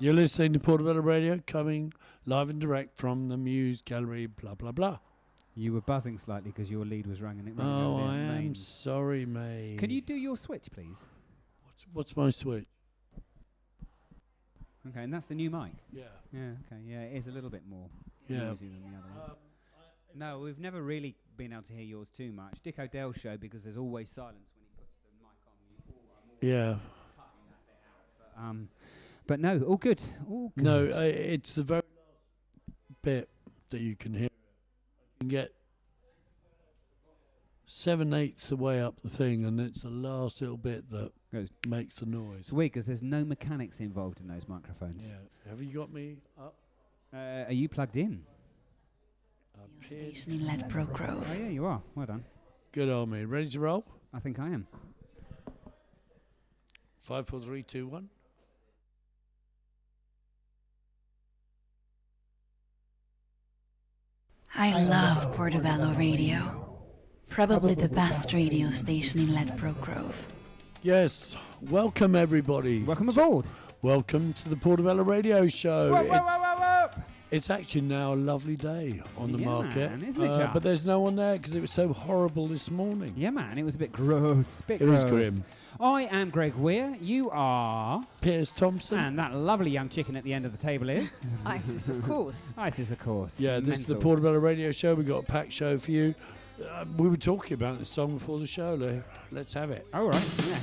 You're listening to Portobello Radio, coming live and direct from the Muse Gallery, blah, blah, blah. You were buzzing slightly because your lead was ringing. Oh, I am sorry, mate. Can you do your switch, please? What's my switch? Okay, and that's the new mic? Yeah. Yeah, okay, yeah, it is a little bit more noisy than the other one. No, we've never really been able to hear yours too much. Dick O'Dell's show, because there's always silence when he puts the mic on. Yeah. Cutting that bit out. But no, all good. All good. No, it's the very last bit that you can hear. You can get 7/8 the way up the thing, and it's the last little bit that makes the noise. It's weird because there's no mechanics involved in those microphones. Yeah. Have you got me up? Are you plugged in? Station in Ledbroke Grove. Oh yeah, you are. Well done. Good old me. Ready to roll? I think I am. 5, 4, 3, 2, 1. I love Portobello Radio. Probably the best radio station in Ledbroke Grove. Yes. Welcome, everybody. Welcome aboard. Welcome to the Portobello Radio Show. Whoa. It's actually now a lovely day on the market. Man, isn't it just? But there's no one there because it was so horrible this morning. Yeah, man, it was a bit gross. It was grim. I am Greg Weir. You are... Piers Thompson. And that lovely young chicken at the end of the table is... Isis, of course. Isis, of course. Yeah, this is the Portobello Radio Show. We've got a packed show for you. We were talking about this song before the show. Let's have it. All right, yeah.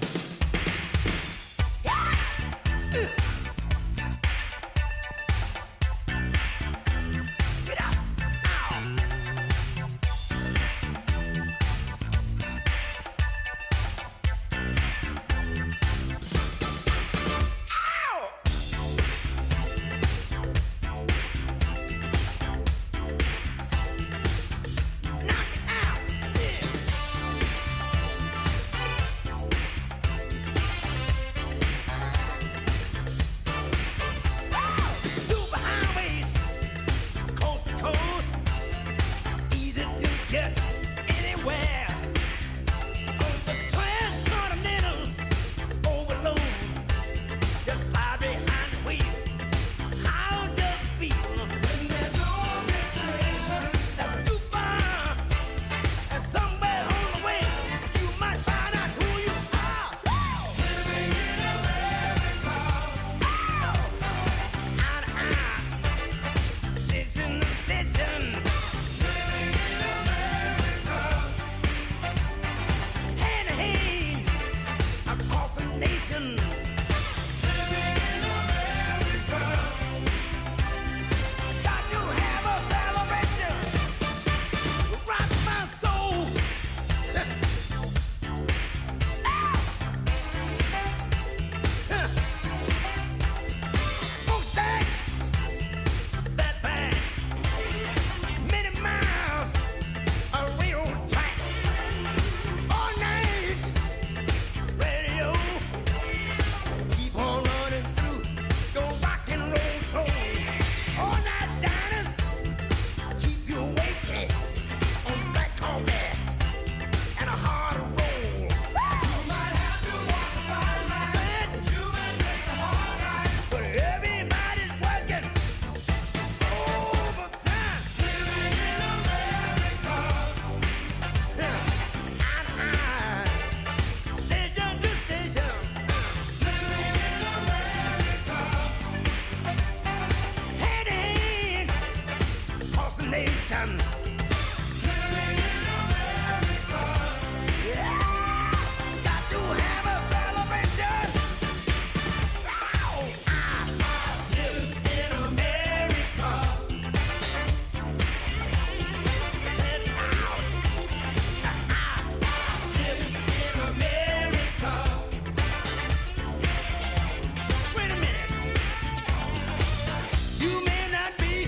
You may not be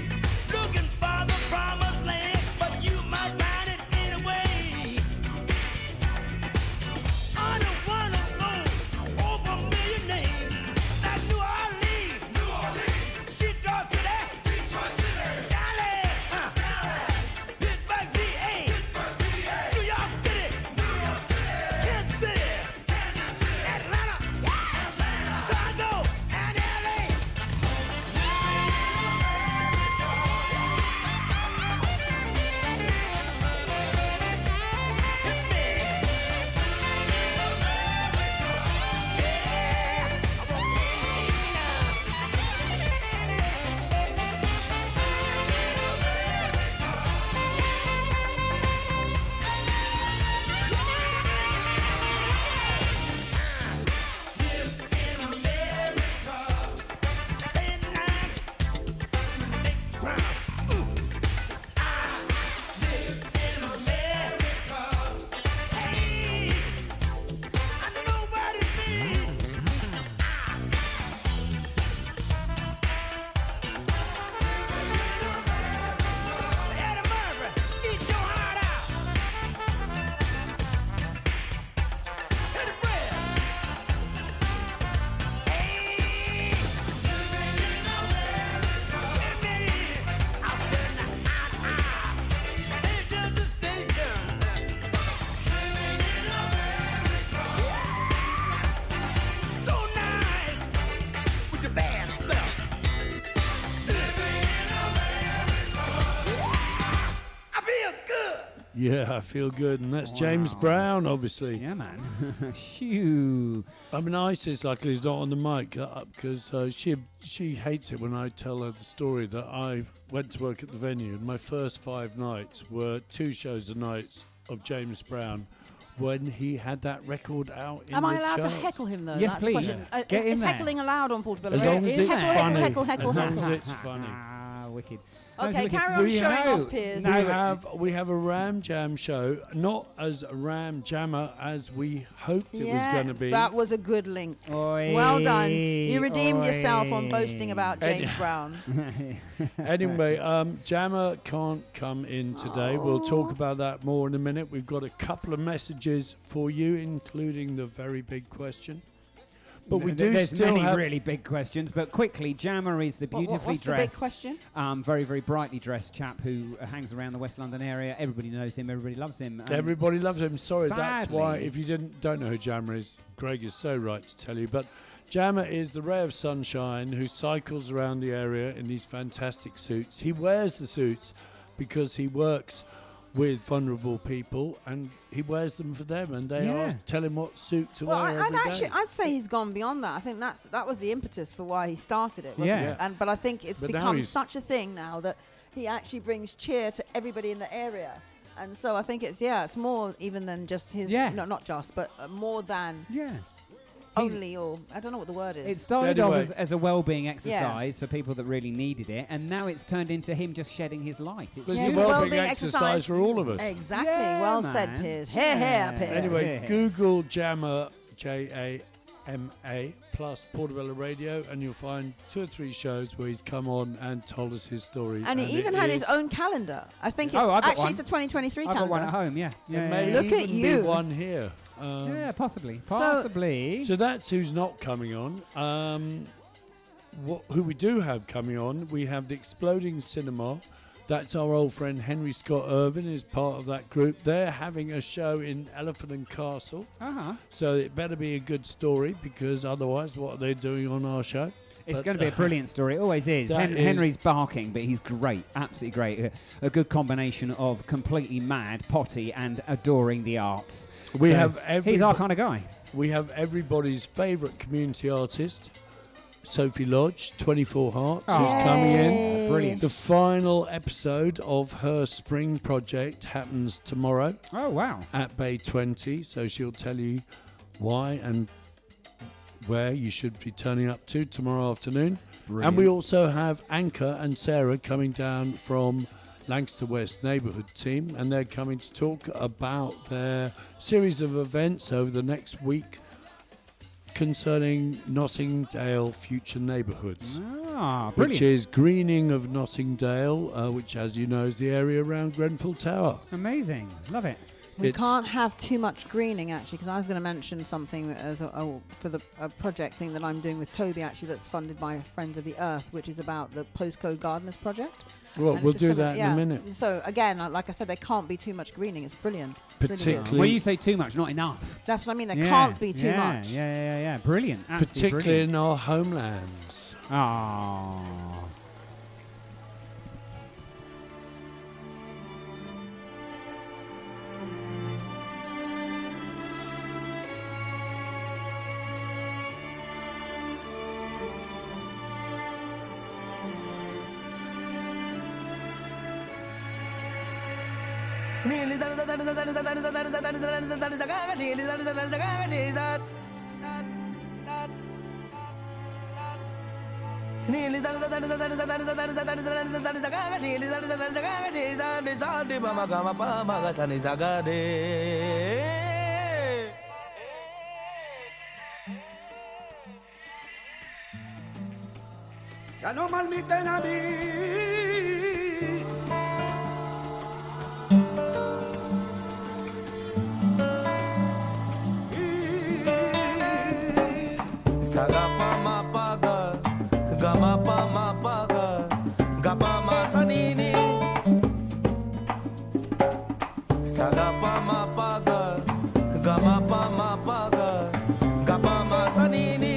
looking for the promised land. Yeah, I feel good. And that's James Brown, obviously. Yeah, man. Shoo. I mean, Isis, luckily, is not on the mic because she hates it when I tell her the story that I went to work at the venue. And my first 5 nights were 2 shows a night of James Brown when he had that record out in Am I the allowed to charts. heckle him, though? Yes, That's the please. question. Get in is there. heckling allowed on Portobello As Radio? long as Heckle, it's heckle, funny. heckle, heckle, As long heckle. as it's funny. Wicked. Okay, wicked. carry on We showing have- off, Piers. We have a Ram Jam show, not as a Ram Jammer as we hoped it was going to be. That was a good link. Oi, Well done. You redeemed yourself on oi. boasting about James Brown. Anyway, Jammer can't come in today. We'll talk about that more in a minute. We've got a couple of messages for you, including the very big question. But we do There's still many have really big questions, but quickly, Jammer is the beautifully What's the big dressed, question? very, very brightly dressed chap who hangs around the West London area. Everybody knows him. Everybody loves him. everybody loves him. Sorry, that's why sadly- if you don't know who Jammer is, Greg is so right to tell you. But Jammer is the ray of sunshine who cycles around the area in these fantastic suits. He wears the suits because he works with vulnerable people and he wears them for them, and they tell him what suit to Well, wear every day. I'd say he's gone beyond that. I think that was the impetus for why he started it, wasn't Yeah. it? But I think it's But now become he's- such a thing now that he actually brings cheer to everybody in the area. And so I think it's more even than just his, not just, but more than only, or I don't know what the word is. It started Anyway. off as a well-being exercise for people that really needed it, and now it's turned into him just shedding his light. It's But Yeah, it's it's a a well-being wellbeing exercise exercise. for all of us. Exactly. Yeah, Well said, man. Piers. Here, Piers. Anyway, Yeah. Google Jammer, Jama, plus Portobello Radio, and you'll find 2 or 3 shows where he's come on and told us his story. And he even it had his is- own calendar. I think it's Oh, I got actually one. it's a 2023 I've calendar. got one at home, yeah. There may Look at even you. be one here. Yeah, possibly. So- Possibly. So that's who's not coming on. Who we do have coming on, we have the Exploding Cinema. That's our old friend Henry Scott Irvin is part of that group. They're having a show in Elephant and Castle. Uh-huh. So it better be a good story, because otherwise what are they doing on our show? It's But, going to be a brilliant story. It always is. that is- Henry's barking, but he's great. Absolutely great. A good combination of completely mad, potty, and adoring the arts. We So have he's our kind of guy. We have everybody's favourite community artist, Sophie Lodge, 24 Hearts, who's coming in. Brilliant. The final episode of her spring project happens tomorrow Oh, wow. at Bay 20, so she'll tell you why and where you should be turning up to tomorrow afternoon. Brilliant. And we also have Anka and Sarah coming down from Lancaster West neighbourhood team, and they're coming to talk about their series of events over the next week concerning Nottingdale future neighbourhoods, Ah, which brilliant. is greening of Nottingdale, which, as you know, is the area around Grenfell Tower. Amazing. Love it. We It's- can't have too much greening, actually, because I was going to mention something as for the project thing that I'm doing with Toby, actually, that's funded by Friends of the Earth, which is about the Postcode Gardeners project. Well, And we'll it's a do similar- that in a minute. So again, like I said, there can't be too much greening. It's brilliant. Particularly, When you say too much, not enough. That's what I mean. There Yeah, can't be too yeah, much. Yeah. Brilliant. Absolutely particularly brilliant. in our homelands. Ah. Ya no malmiten a mí. Saga pa ma pa ga, ga ma pa ma sa ni ni. Saga pa ma pa ga ma pa ga ma sa ni ni.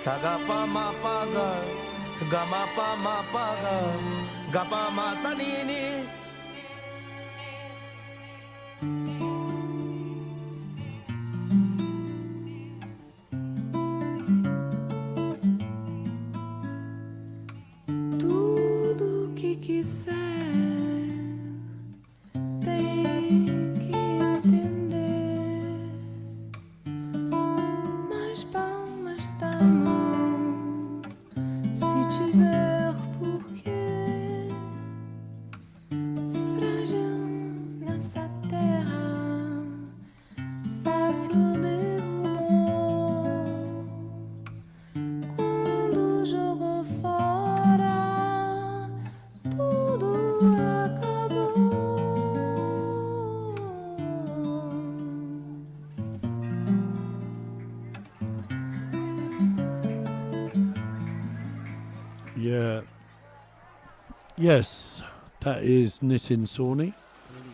Sagapa mapaga, gamapa mapaga, gapa masanini. Tudo que quiser tem que entender nas palmas da mão, se tiver porquê, frágil nessa terra, fácil derrubou quando jogou fora, tudo acabou. Yeah. Yes, that is Nitin Sawhney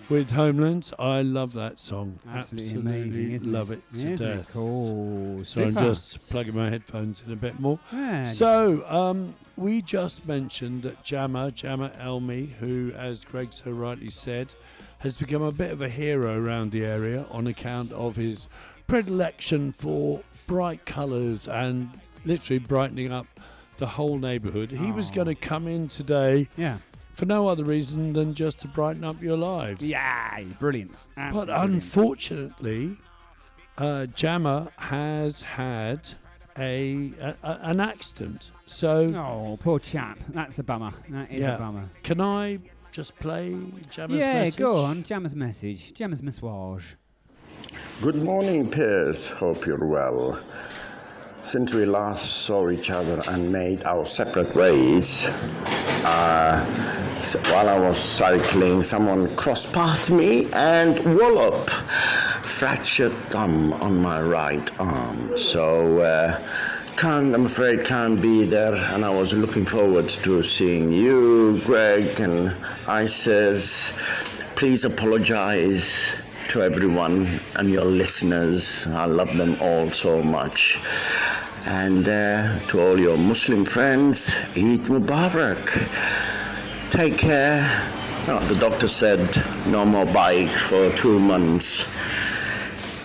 with Homelands. I love that song. Absolutely amazing, isn't love it? it to Isn't it death. cool? So I'm Super. just plugging my headphones in a bit more. Yeah. So we just mentioned that Jammer Elmi, who, as Greg so rightly said, has become a bit of a hero around the area on account of his predilection for bright colours and literally brightening up the whole neighbourhood. He was going to come in today Yeah. for no other reason than just to brighten up your lives. Yeah, brilliant. But Absolutely brilliant. unfortunately, Jammer has had an accident. So Oh, poor chap. That's a bummer. That is Yeah. a bummer. can I just play Jammer's Yeah, message? go on. Jammer's message. Jammer's message. Good morning, peers. Hope you're well. Since we last saw each other and made our separate ways, So while I was cycling, someone cross-pathed me and wallop, fractured thumb on my right arm. So I'm afraid can't be there, and I was looking forward to seeing you, Greg, and I says, please apologize to everyone and your listeners. I love them all so much. And to all your Muslim friends, Eid Mubarak. Take care. Oh, the doctor said no more bike for 2 months.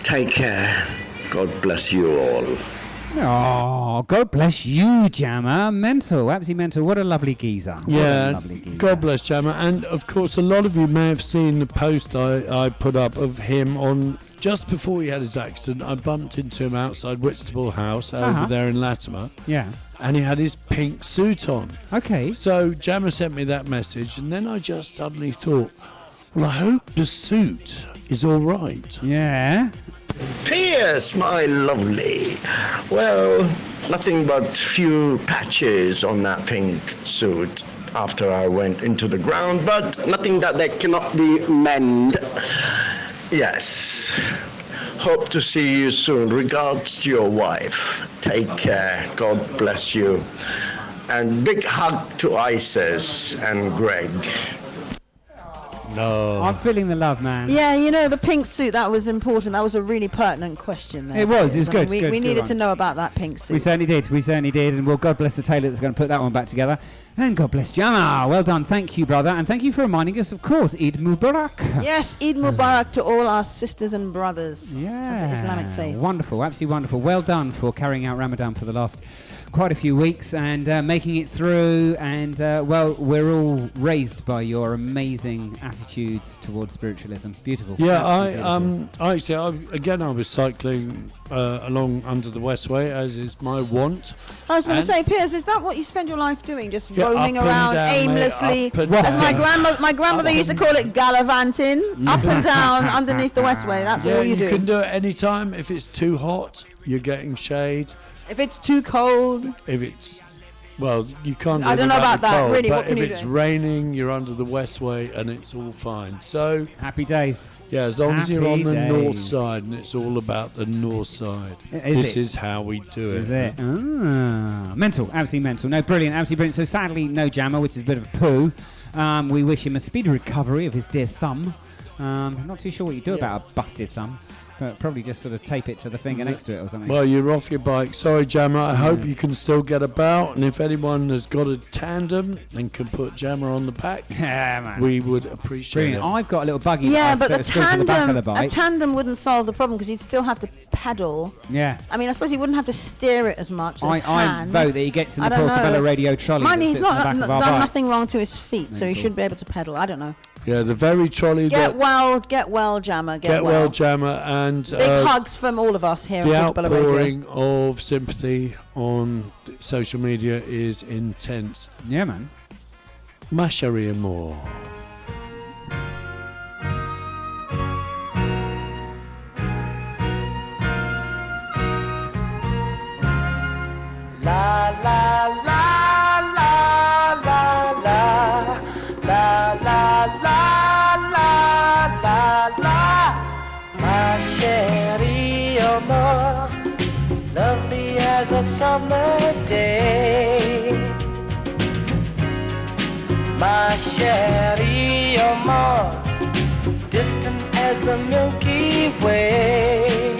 Take care. God bless you all. Oh, God bless you, Jammer. Mental, absolutely mental. What a lovely geezer. Yeah, God bless Jammer. And of course, a lot of you may have seen the post I put up of him on just before he had his accident. I bumped into him outside Whitstable House over there in Latimer. Yeah. And he had his pink suit on. Okay. So Jammer sent me that message, and then I just suddenly thought, well, I hope the suit is all right. Yeah. Piers, my lovely. Well, nothing but few patches on that pink suit after I went into the ground, but nothing that they cannot be mended. Yes. Hope to see you soon. Regards to your wife. Take care. God bless you. And big hug to Isis and Greg. No. I'm feeling the love, man. Yeah, you know, the pink suit, that was important. That was a really pertinent question there. It was. It's good. We needed to know about that pink suit. We certainly did. And well, God bless the tailor that's going to put that one back together. And God bless Jammer. Well done. Thank you, brother. And thank you for reminding us, of course, Eid Mubarak. Yes, Eid Mubarak to all our sisters and brothers of the Yeah. Islamic faith. Wonderful. Absolutely wonderful. Well done for carrying out Ramadan for the last quite a few weeks and making it through. And, well, we're all raised by your amazing attitudes towards spiritualism. Beautiful. Yeah, I I was cycling along under the Westway, as is my want. I was going to say, Piers, is that what you spend your life doing? Just Yeah, roaming up and around down, aimlessly? mate, up and As down. my grandmother used to call it gallivanting, up and down underneath the Westway. That's Yeah, all you you do. can do it any time. If it's too hot, you're getting shade. If it's too cold, If it's, well, you can't do I don't know without about the that, cold, really, but what can if you it's do? raining, you're under the Westway and it's all fine. So, Happy days. yeah, as long as you're on Happy the north days. side, and it's all about the north side. Is it? Is how we do it. Is it? Mental. Absolutely mental. No, brilliant. Absolutely brilliant. So sadly, no Jammer, which is a bit of a poo. We wish him a speedy recovery of his dear thumb. Not too sure what you do about a busted thumb. But probably just sort of tape it to the finger next to it or something. Well, you're off your bike. Sorry, Jammer. I hope you can still get about. And if anyone has got a tandem and can put Jammer on the back, yeah, man. we would appreciate Brilliant. it. I've got a little buggy. yeah, that I but screw to the back of the a bike. tandem wouldn't solve the problem because you'd still have to pedal. Yeah. I mean, I suppose he wouldn't have to steer it as much as I hand. vote that he gets in I the don't Portobello know. radio trolley. Mind that he's sits on the not back of our done bike. nothing wrong to his feet, so he Mental. should be able to pedal. I don't know. Yeah, the very trolley Get that... well, Jammer. Get well, Jammer. And big hugs from all of us here the at Portobello Radio. outpouring of sympathy on social media is intense. Yeah, man. Masharia Moore. La la la la la la la la la la la la. My chérie, amor, lovely as a summer day. My chérie, amor, distant as the Milky Way.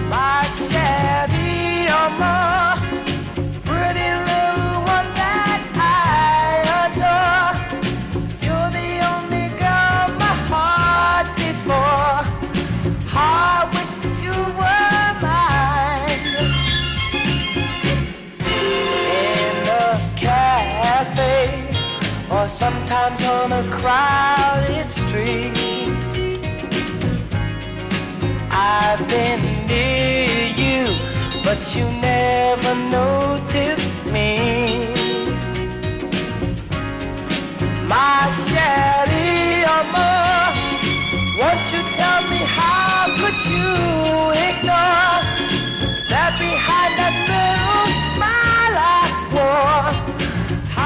My chérie, amor, pretty little one that I adore. You're the only girl my heart beats for. I wish that you were mine. In a cafe, or sometimes on a crowded street, I've been near you, but you never noticed me. My chérie, amor, won't you tell me how could you ignore that behind that little smile I wore? I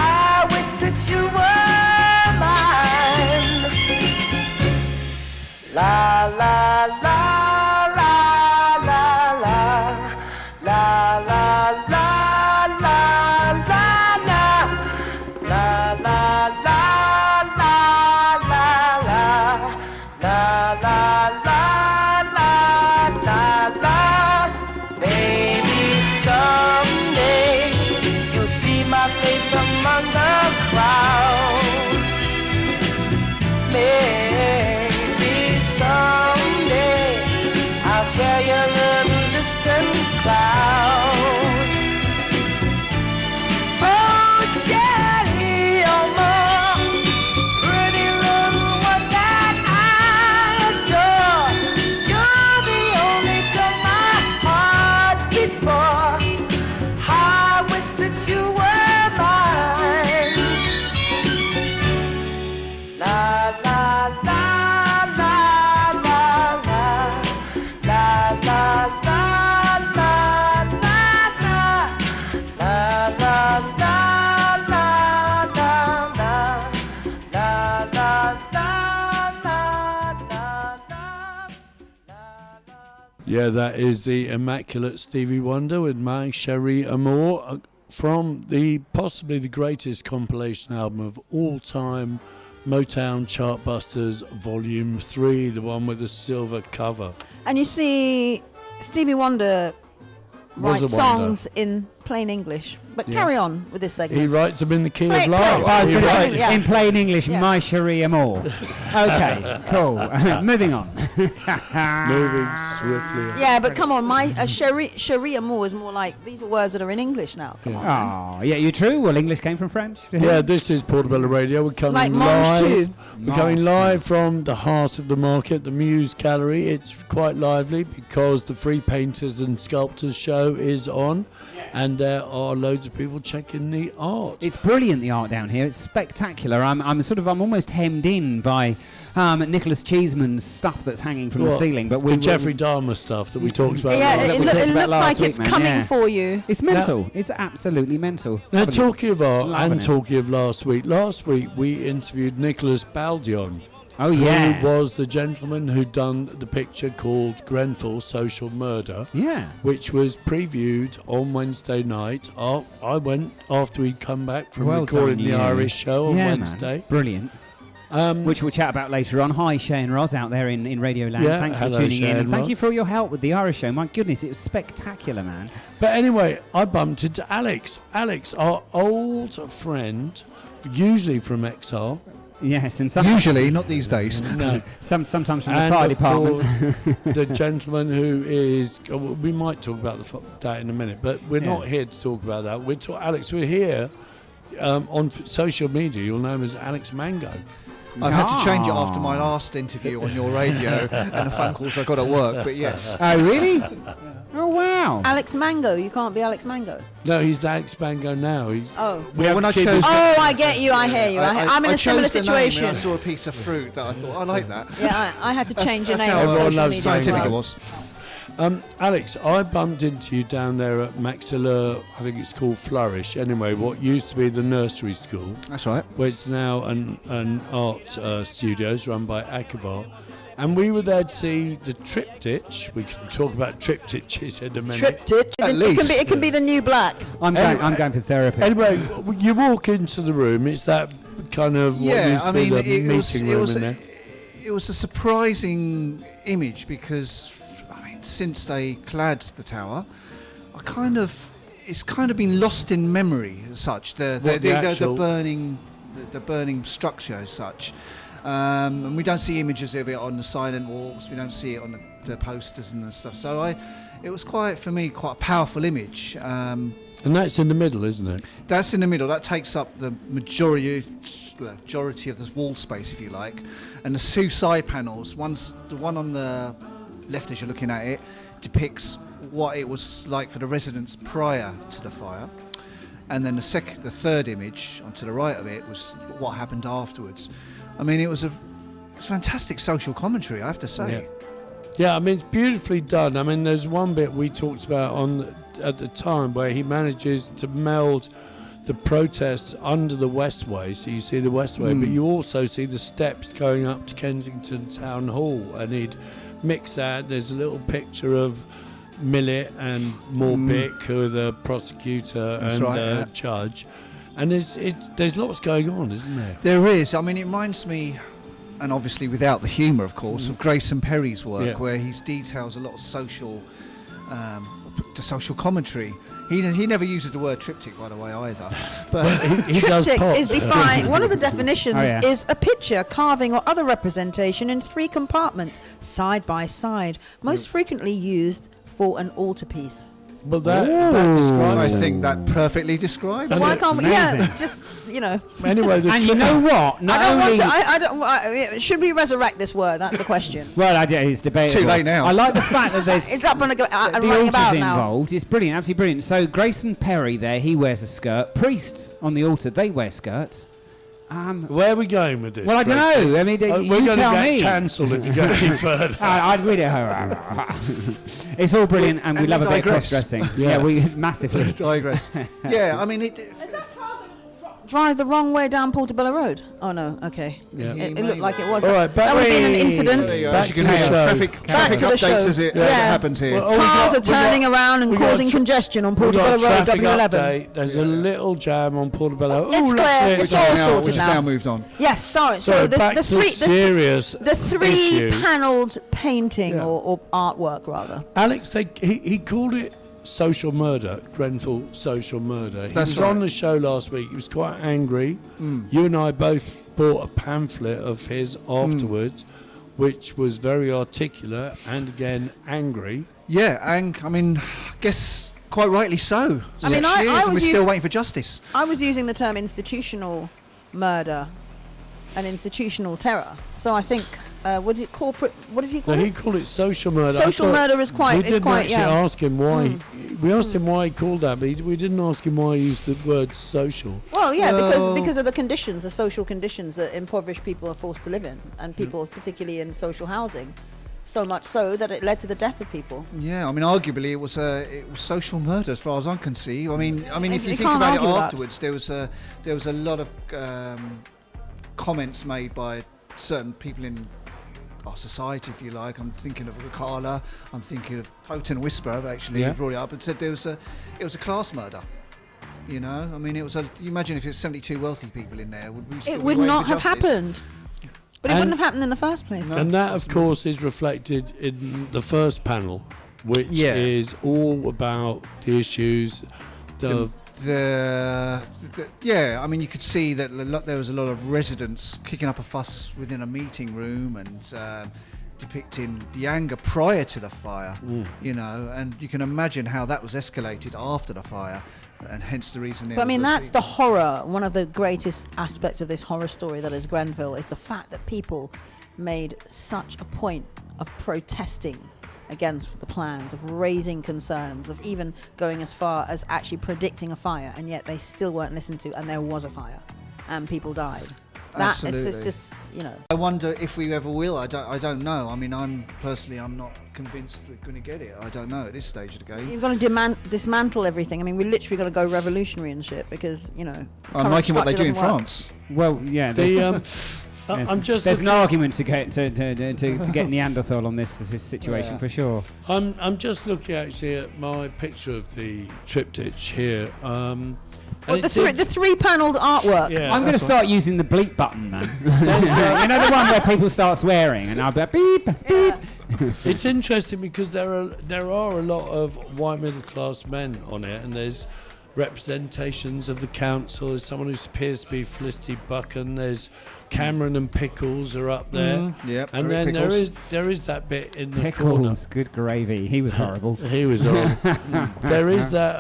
la la la la la la la la la la la. Maybe someday you'll see my face among the crowd. Maybe someday I'll share your little distant cloud. Oh, Shelly, oh, my pretty little one that I adore. You're the only girl my heart beats for. How I wish that you were mine. La la la la la la la la la la la la la la la la Yeah, that is the immaculate Stevie Wonder with My Cherie Amour from the possibly the greatest compilation album of all time, Motown Chartbusters Volume 3, the one with the silver cover. And you see, Stevie Wonder Was a writes wonder. songs in plain English. But Yeah. carry on with this segment. He writes them in the key Play- of life. play- I was He going to writes- say, Yeah. in plain English, Yeah. my Cherie Amour. Okay, cool. Moving on. moving swiftly. Yeah, but come on, my Cherie Amour is more like, these are words that are in English now. Come on. Oh, yeah, you true? Well, English came from French. Yeah, this is Portobello Radio. We're coming Like Mange live. too. We're coming live from the heart of the market, the Muse Gallery. It's quite lively because the Free Painters and Sculptors show is on, and there are loads of people checking the art. It's brilliant, the art down here. It's spectacular. I'm almost hemmed in by Nicholas Cheeseman's stuff that's hanging from the What? ceiling. But The Jeffrey Dahmer stuff that we talked about. Yeah, that it, we loo- talked it about looks last like week, it's man, coming yeah. for you. It's mental. It's absolutely mental. Now, Loving it. talking of art Loving and it. talking of last week we interviewed Nicholas Baldion, Oh, yeah. who was the gentleman who'd done the picture called Grenfell Social Murder, Yeah. which was previewed on Wednesday night. I went after we'd come back from Well recording done, the you. Irish show on Yeah, Wednesday. man. Brilliant. Um, Which we'll chat about later on. Hi, Shay and Roz out there in Radio Land. Yeah, Thank you for hello, tuning Shay in. And and thank Roz. you for all your help with the Irish show. My goodness, it was spectacular, man. But anyway, I bumped into Alex. Alex, our old friend, usually from XR. Yes, and Usually, not these days. No. sometimes from the And fire of department. course, the gentleman who is, we might talk about that in a minute, but we're Yeah. not here to talk about that. Alex, we're here on social media. You'll know him as Alex Mango. I've had to change it after my last interview on your radio and the phone calls I got at work, but yes. Oh, really? Oh, wow. Alex Mango, you can't be Alex Mango. No, he's Alex Mango now. He's, Oh. we have when to I keep chose his- Oh, I get you. I hear you. I'm in I a similar chose the name and situation. I saw a piece of fruit that I thought, I like that. Yeah, I had to change your That's name how on everyone social loves media. saying as scientific it well. was. Alex, I bumped into you down there at Maxilla, I think it's called Flourish. Anyway, what used to be the nursery school, That's right. where it's now an art studios run by Akavar. And we were there to see the triptych. We can talk about triptychs in a minute. Triptych. At It least. can be the new black. I'm going for therapy. Anyway, you walk into the room. It's that kind of what Yeah, used to I be mean, the it meeting was, room in there. it was a surprising image because, I mean, since they clad the tower, it's kind of been lost in memory as such. The actual- burning structure as such. And we don't see images of it on the silent walks. We don't see it on the posters and the stuff. So it was quite a powerful image. And that's in the middle, isn't it? That's in the middle. That takes up the majority of the wall space, if you like. And the two side panels, the one on the left as you're looking at it, depicts what it was like for the residents prior to the fire. And then the third image onto the right of it was what happened afterwards. I mean, it was fantastic social commentary, I have to say. Yeah, I mean, it's beautifully done. I mean, there's one bit we talked about at the time where he manages to meld the protests under the Westway. So you see the Westway, but you also see the steps going up to Kensington Town Hall. And he'd mix that. There's a little picture of Millett and Morpick, who are the prosecutor That's and right, yeah. judge. And there's lots going on, isn't there? There is. I mean, it reminds me, and obviously without the humour, of course, of Grayson Perry's work, where he details a lot of social commentary. He never uses the word triptych, by the way, either. But he does Triptych pop. is defined. One of the definitions Oh, yeah. is a picture, carving, or other representation in 3 compartments, side by side, most frequently used for an altarpiece. Well, that describes I it. think that perfectly describes So it. why can't we? amazing. Yeah, just Anyway, the And you know what? Not I don't only want to. I don't. Should we resurrect this word? That's the question. well, it's debatable. Too late now. I like the fact that there's It's up and the running altars about now. involved. It's brilliant, absolutely brilliant. So Grayson Perry there, he wears a skirt. Priests on the altar, they wear skirts. where are we going with this? Well, I don't Grayson? know. I mean, We're you going to tell get me. cancelled if you go any further. I'd read it. It's all brilliant, and we And love we a bit of digress. cross-dressing. Yeah. We massively. Digress. Yeah, I mean, Drive the wrong way down Portobello Road. Oh no. Okay. Yeah. It looked like it was. All right, that would have been an incident. there you go. Back As you to can the hear, show. traffic Back to the updates show. as it Yeah. happens here. Well, Cars are we got- turning around and we got causing congestion on We got Portobello a Road, traffic W11. update. There's a little jam on Portobello. Ooh, It's look, clear. there's It's a- all now, sorted which is now. now moved on. Yes. Sorry. So So the back to three serious the three issue. panelled painting Yeah. or artwork rather. Alex, he called it social murder, Grenfell social murder. He That's was right. on the show last week. He was quite angry. You and I both bought a pamphlet of his afterwards, which was very articulate and again angry. Yeah, and I mean, I guess quite rightly so. I mean, 6 I years and we're was still waiting for justice. I was using the term institutional murder and institutional terror. So I think what did he call No, it? he called it social murder. I Social thought- murder is quite. We It's didn't quite. actually Yeah. ask him why. We asked him why he called that, but we didn't ask him why he used the word social. Well, yeah, Well- because of the conditions, the social conditions that impoverished people are forced to live in, and people, particularly in social housing, so much so that it led to the death of people. Yeah, I mean, arguably it was social murder as far as I can see. I mean, if You you think can't about it argue that. afterwards, there was a lot of comments made by certain people in our society, if you like. I'm thinking of Ricardo. I'm thinking of Houghton Whisperer, actually, Yeah. who brought it up and said it was a class murder. You know, I mean, you imagine if it's 72 wealthy people in there, would we still It be would waiting not for have justice? happened. But it And- wouldn't have happened in the first place. And that, of course, is reflected in the first panel, which Yeah. is all about the issues of Yeah, I mean, you could see that there was a lot of residents kicking up a fuss within a meeting room and depicting the anger prior to the fire, you know, and you can imagine how that was escalated after the fire, and hence the reason. But I mean, that's the horror. One of the greatest aspects of this horror story that is Grenfell is the fact that people made such a point of protesting against the plans, of raising concerns, of even going as far as actually predicting a fire, and yet they still weren't listened to, and there was a fire, and people died. That it's just, you know. I wonder if we ever will. I don't know. I mean, I'm not convinced we're going to get it. I don't know at this stage of the game. You've got to dismantle everything. I mean, we literally got to go revolutionary and shit because, you know. I'm liking what they do in structure doesn't work. France. Well, yeah. I'm just there's an looking- argument to get Neanderthal on this situation Yeah. for sure. I'm just looking actually at my picture of the triptych here. And Well, the three-panelled artwork. Yeah. I'm going to start using the bleep button, man. You know the one where people start swearing, and I'll be like, beep, beep. It's interesting because there are a lot of white middle class men on it, and there's representations of the council. There's someone who appears to be Felicity Buchan. There's Cameron and Pickles are up there. Yep, And Eric then Pickles. there is that bit in the corner. Pickles, good gravy. He was horrible. He was on. There is that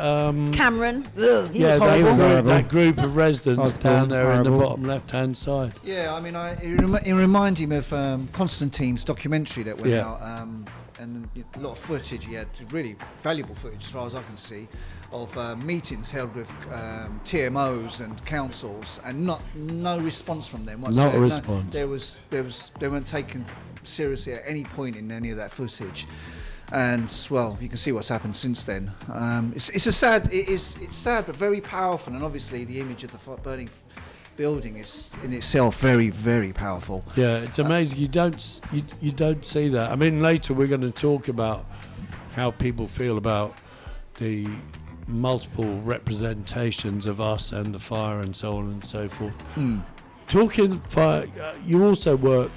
Cameron. Ugh, he yeah, was horrible. horrible. that group of residents Osborne, down there in the horrible. bottom left-hand side. Yeah, I mean, it reminded me of Constantine's documentary that went Yeah. out, and a lot of footage. He had really valuable footage, as far as I can see, of meetings held with TMOs and councils, and no response from them whatsoever. Not a response. They weren't taken seriously at any point in any of that footage. And well, you can see what's happened since then. It's sad but very powerful, and obviously the image of the burning building is in itself very, very powerful. Yeah, it's amazing. You don't see that. I mean, later we're going to talk about how people feel about the multiple representations of us and the fire and so on and so forth. Talking fire, you also work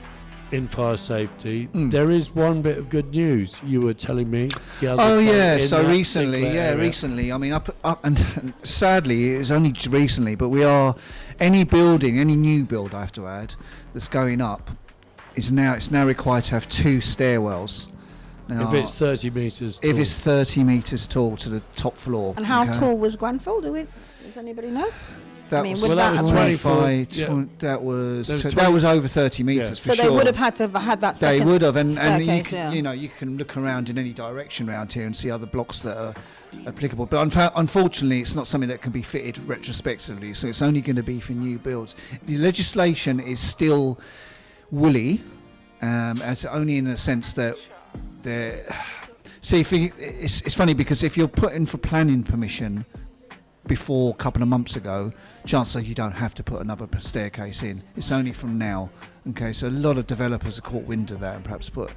in fire safety. There is one bit of good news you were telling me. So recently. I mean, up and sadly, it's only recently. But any new build, I have to add, that's going up, it's now required to have 2 stairwells. Now, if it's 30 metres tall. If it's 30 metres tall to the top floor. And how tall was Grenfell? Does anybody know? That was 25. That was over 30 metres for sure. So they would have had to have had that second. They would have, and staircase, you can look around in any direction around here and see other blocks that are applicable. But unfortunately, it's not something that can be fitted retrospectively. So it's only going to be for new builds. The legislation is still woolly, as only in the sense that it's funny because if you're put in for planning permission before a couple of months ago, chances are you don't have to put another staircase in. It's only from now. Okay, so a lot of developers have caught wind of that and perhaps put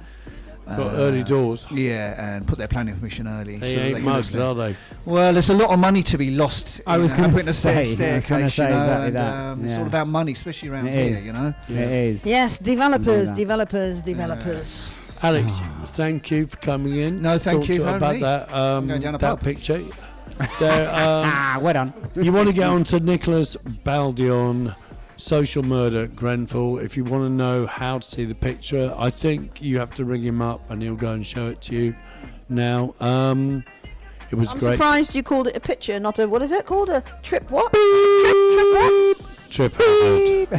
early doors. Yeah, and put their planning permission early. They ain't mugs, are they? Well, there's a lot of money to be lost. I was going to say staircase. exactly that. It's all about money, especially around here. You know. It is. Yes, developers. Alex, thank you for coming in. No, thank you for about me. that picture. Well done. You want to get on to Nicholas Baldion, Social Murder, Grenfell. If you want to know how to see the picture, I think you have to ring him up and he'll go and show it to you now. It was great. I'm surprised you called it a picture, not a, what is it called? A trip what? Trip hazard.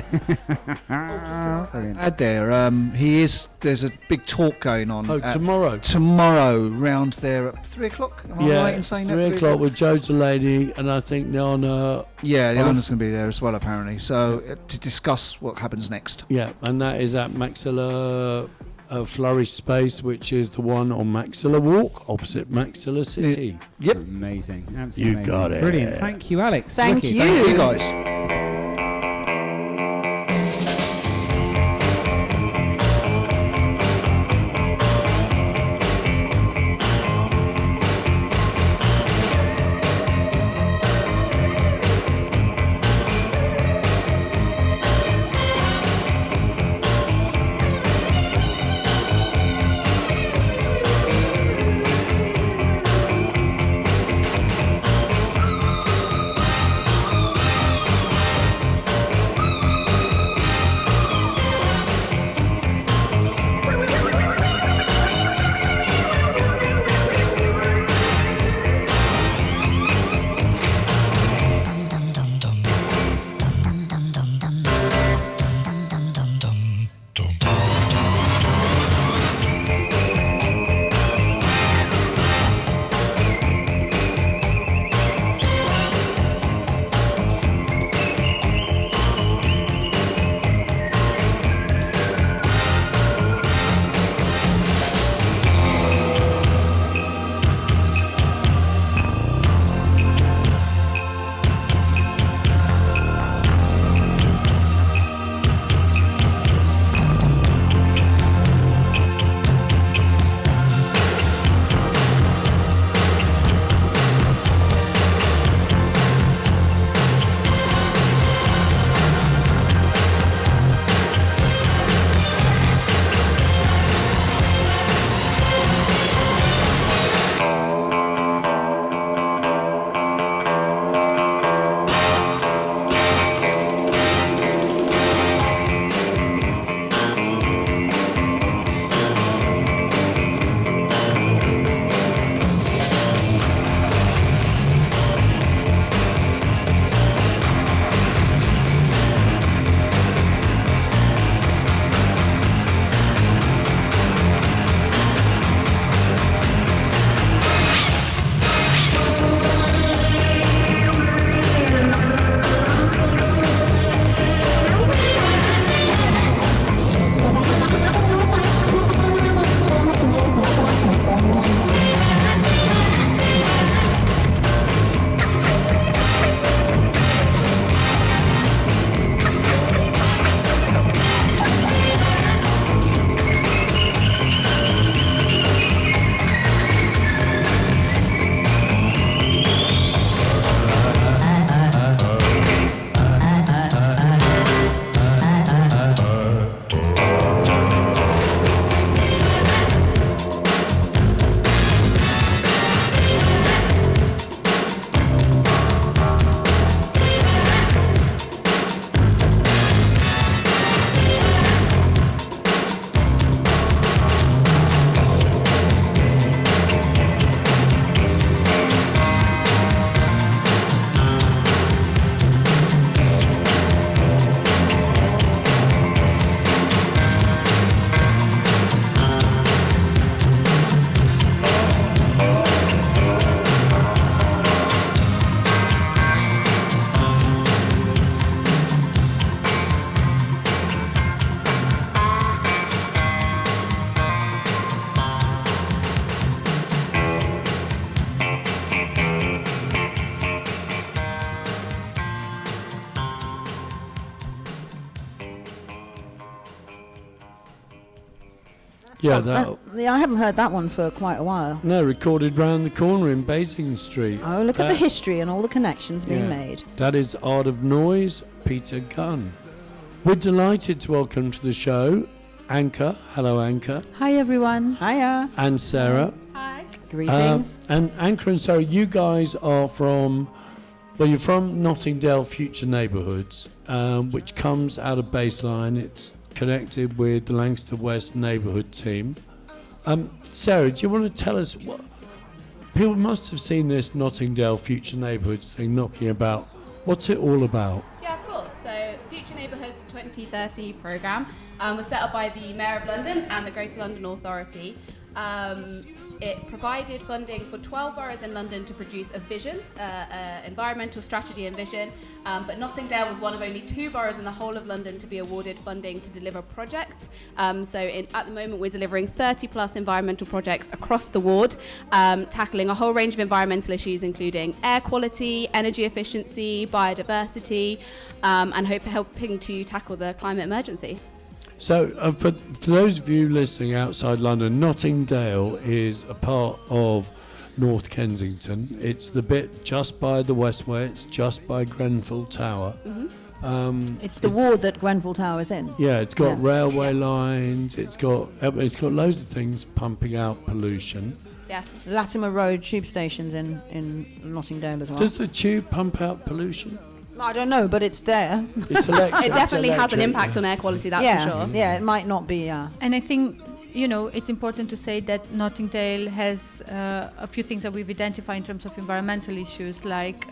There's a big talk going on. Tomorrow. Tomorrow, round there at 3 o'clock. Am I right in saying 3 o'clock with Joe Delaney and I think Nana. Yeah, Nana's going to be there as well, apparently. So to discuss what happens next. Yeah, and that is at Maxilla Flourish Space, which is the one on Maxilla Walk, opposite Maxilla City. Yep. Amazing. Absolutely You amazing. got it. Brilliant. Thank you, Alex. Thank Wicked. you. Thank you, guys. Yeah, I haven't heard that one for quite a while. No, recorded round the corner in Basing Street. Oh, look at the history and all the connections being made. That is Art of Noise, Peter Gunn. We're delighted to welcome to the show Anka. Hello, Anka. Hi, everyone. Hiya. And Sarah. Hi. Greetings. And Anka and Sarah, you guys are from, well, you're from Nottingdale Future Neighbourhoods, which comes out of Baseline. It's connected with the Lancaster West neighbourhood team. Sarah, do you want to tell us what people must have seen this Nottingdale Future Neighbourhoods thing knocking about? What's it all about? Yeah, of course. So Future Neighbourhoods 2030 programme was set up by the Mayor of London and the Greater London Authority. It provided funding for 12 boroughs in London to produce a vision, environmental strategy and vision, but Nottingdale was one of only 2 boroughs in the whole of London to be awarded funding to deliver projects. At the moment we're delivering 30 plus environmental projects across the ward, tackling a whole range of environmental issues including air quality, energy efficiency, biodiversity, and helping to tackle the climate emergency. So, for those of you listening outside London, Nottingdale is a part of North Kensington. It's the bit just by the Westway. It's just by Grenfell Tower. Mm-hmm. It's the ward that Grenfell Tower is in. Yeah, it's got railway lines. It's got loads of things pumping out pollution. Yes. Latimer Road tube stations in Nottingdale as well. Does the tube pump out pollution? I don't know, but it's there. It's electric. It definitely has an impact on air quality, that's for sure. Yeah, it might not be. And I think, it's important to say that Nottingdale has a few things that we've identified in terms of environmental issues, like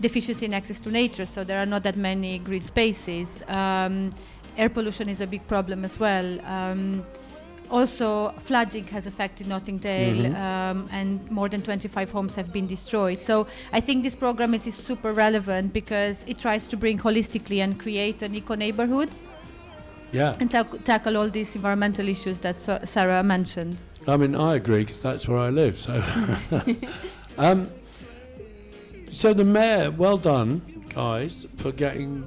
deficiency in access to nature. So there are not that many green spaces. Air pollution is a big problem as well. Also, flooding has affected Nottingdale, and more than 25 homes have been destroyed. So I think this program is super relevant because it tries to bring holistically and create an eco-neighborhood and tackle all these environmental issues that Sarah mentioned. I mean, I agree because that's where I live. So, so the mayor, well done, guys, for getting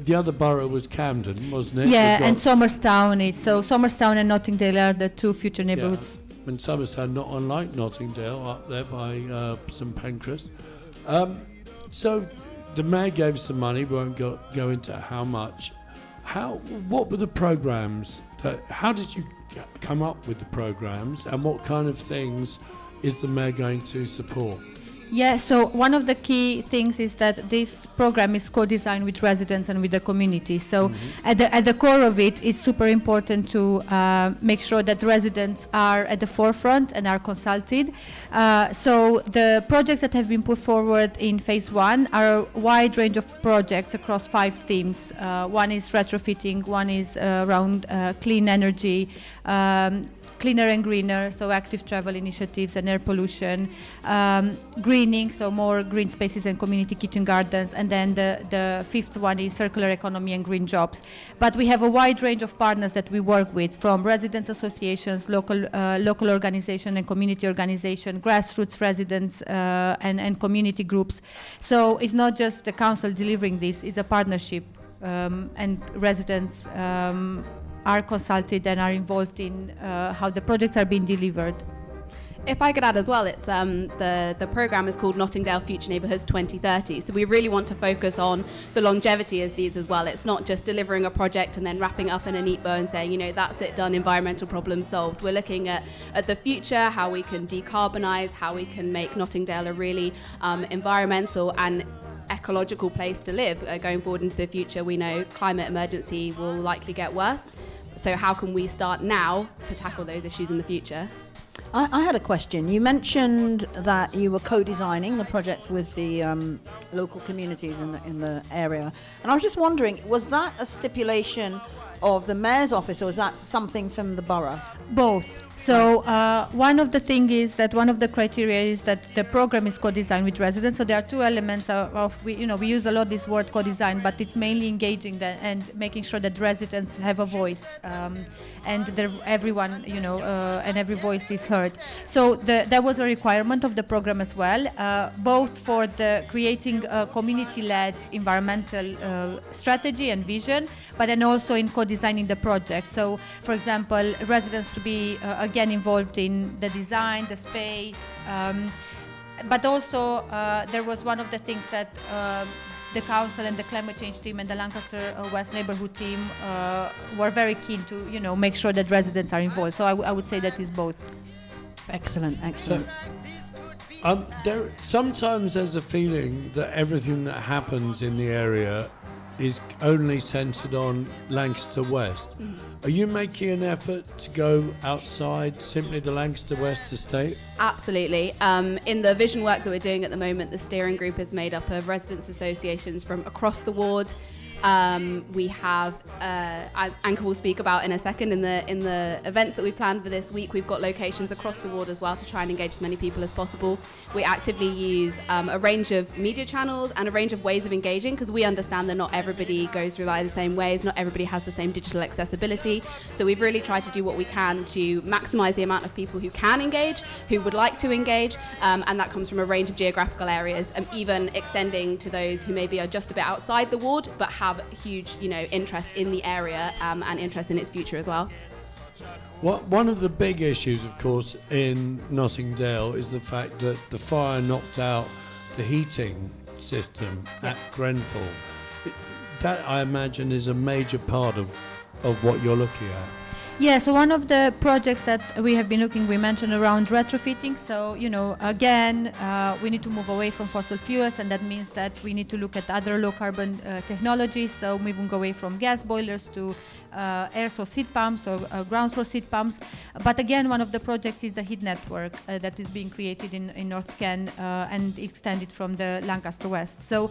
the other borough was Camden, wasn't it? Yeah, and Somerstown is so Somerstown and Nottingdale are the 2 future neighbourhoods. Yeah. And Somerstown, not unlike Nottingdale, up there by St Pancras. So the mayor gave us some money. We won't go into how much. What were the programmes? How did you come up with the programmes, and what kind of things is the mayor going to support? Yeah, so one of the key things is that this program is co-designed with residents and with the community. So at the core of it, it's super important to make sure that residents are at the forefront and are consulted. So the projects that have been put forward in phase 1 are a wide range of projects across 5 themes. One is retrofitting, one is around clean energy, cleaner and greener, so active travel initiatives and air pollution, greening, so more green spaces and community kitchen gardens, and then the 5th one is circular economy and green jobs. But we have a wide range of partners that we work with, from residents associations, local organization and community organization, grassroots residents and community groups. So it's not just the council delivering this, it's a partnership, and residents are consulted and are involved in how the projects are being delivered. If I could add as well, it's the programme is called Nottingdale Future Neighbourhoods 2030. So we really want to focus on the longevity of these as well. It's not just delivering a project and then wrapping up in a neat bow and saying, that's it, done, environmental problems solved. We're looking at the future, how we can decarbonise, how we can make Nottingdale a really environmental and ecological place to live. Going forward into the future, we know climate emergency will likely get worse. So how can we start now to tackle those issues in the future? I had a question. You mentioned that you were co-designing the projects with the local communities in the area, and I was just wondering, was that a stipulation of the mayor's office, or was that something from the borough? Both. So one of the things is that one of the criteria is that the program is co-designed with residents. So there are 2 elements of we use a lot this word co-design, but it's mainly engaging and making sure that residents have a voice, and everyone and every voice is heard. So that was a requirement of the program as well, both for the creating a community-led environmental strategy and vision, but then also in co-designing the project. So, for example, residents to be again involved in the design, the space, but also there was one of the things that the council and the climate change team and the Lancaster West neighborhood team were very keen to, make sure that residents are involved. So I would say that is both. Excellent. So, sometimes there's a feeling that everything that happens in the area is only centred on Lancaster West. Are you making an effort to go outside simply the Lancaster West estate? Absolutely. In the vision work that we're doing at the moment, the steering group is made up of residents' associations from across the ward. We have, as Anka will speak about in a second, in the events that we've planned for this week, we've got locations across the ward as well to try and engage as many people as possible. We actively use a range of media channels and a range of ways of engaging, because we understand that not everybody goes through life the same ways, not everybody has the same digital accessibility. So we've really tried to do what we can to maximise the amount of people who can engage, who would like to engage, and that comes from a range of geographical areas, and even extending to those who maybe are just a bit outside the ward but have huge, interest in the area and interest in its future as well. One of the big issues, of course, in Nottingdale is the fact that the fire knocked out the heating system at Grenfell. That, I imagine, is a major part of what you're looking at. Yeah, so one of the projects that we have been looking, we mentioned around retrofitting. So, again, we need to move away from fossil fuels, and that means that we need to look at other low carbon technologies. So moving away from gas boilers to air source heat pumps or ground source heat pumps. But again, one of the projects is the heat network that is being created in North Ken and extended from the Lancaster West. So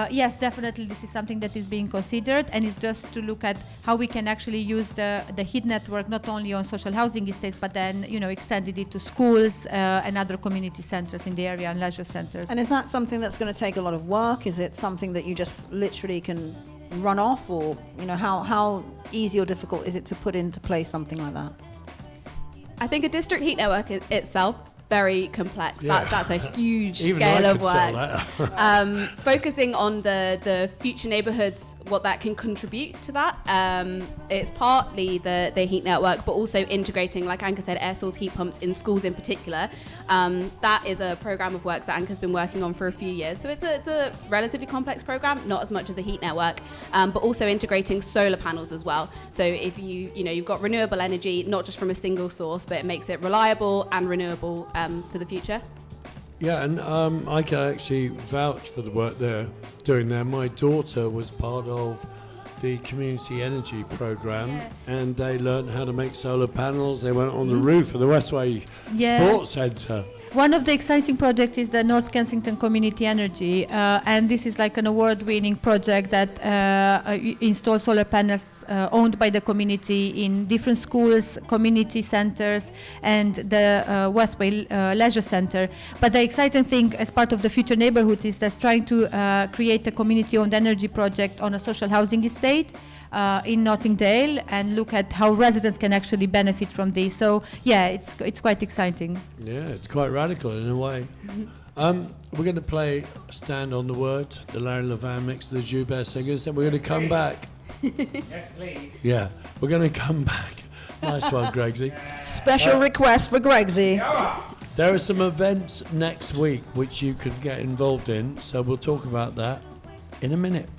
yes, definitely this is something that is being considered, and it's just to look at how we can actually use the heat network not only on social housing estates, but then extended it to schools and other community centers in the area and leisure centers. And is that something that's going to take a lot of work? Is it something that you just literally can run off, or how easy or difficult is it to put into place something like that? I think a district heat network itself, very complex. Yeah. That's a huge Even scale I of could tell work. that. Focusing on the future neighbourhoods, what that can contribute to that. It's partly the heat network, but also integrating, like Anka said, air source heat pumps in schools in particular. That is a programme of work that Anka's been working on for a few years. So it's a relatively complex programme, not as much as a heat network, but also integrating solar panels as well. So if you've got renewable energy, not just from a single source, but it makes it reliable and renewable for the future. Yeah, and I can actually vouch for the work they're doing there. My daughter was part of the community energy program, and they learned how to make solar panels. They went on the roof of the Westway Sports Centre. One of the exciting projects is the North Kensington Community Energy, and this is like an award-winning project that installs solar panels owned by the community in different schools, community centers, and the Westway Leisure Centre. But the exciting thing as part of the Future Neighbourhoods is that's trying to create a community-owned energy project on a social housing estate in Nottingdale, and look at how residents can actually benefit from this. So yeah, it's quite exciting. Yeah, it's quite radical in a way. We're going to play Stand on the Word, the Larry Levan mix of the Joubert Singers, and we're going to come back. Yes, please. Yeah, we're going to come back. Nice one, Gregsy. Special request for Gregsy. There are some events next week which you could get involved in, so we'll talk about that in a minute.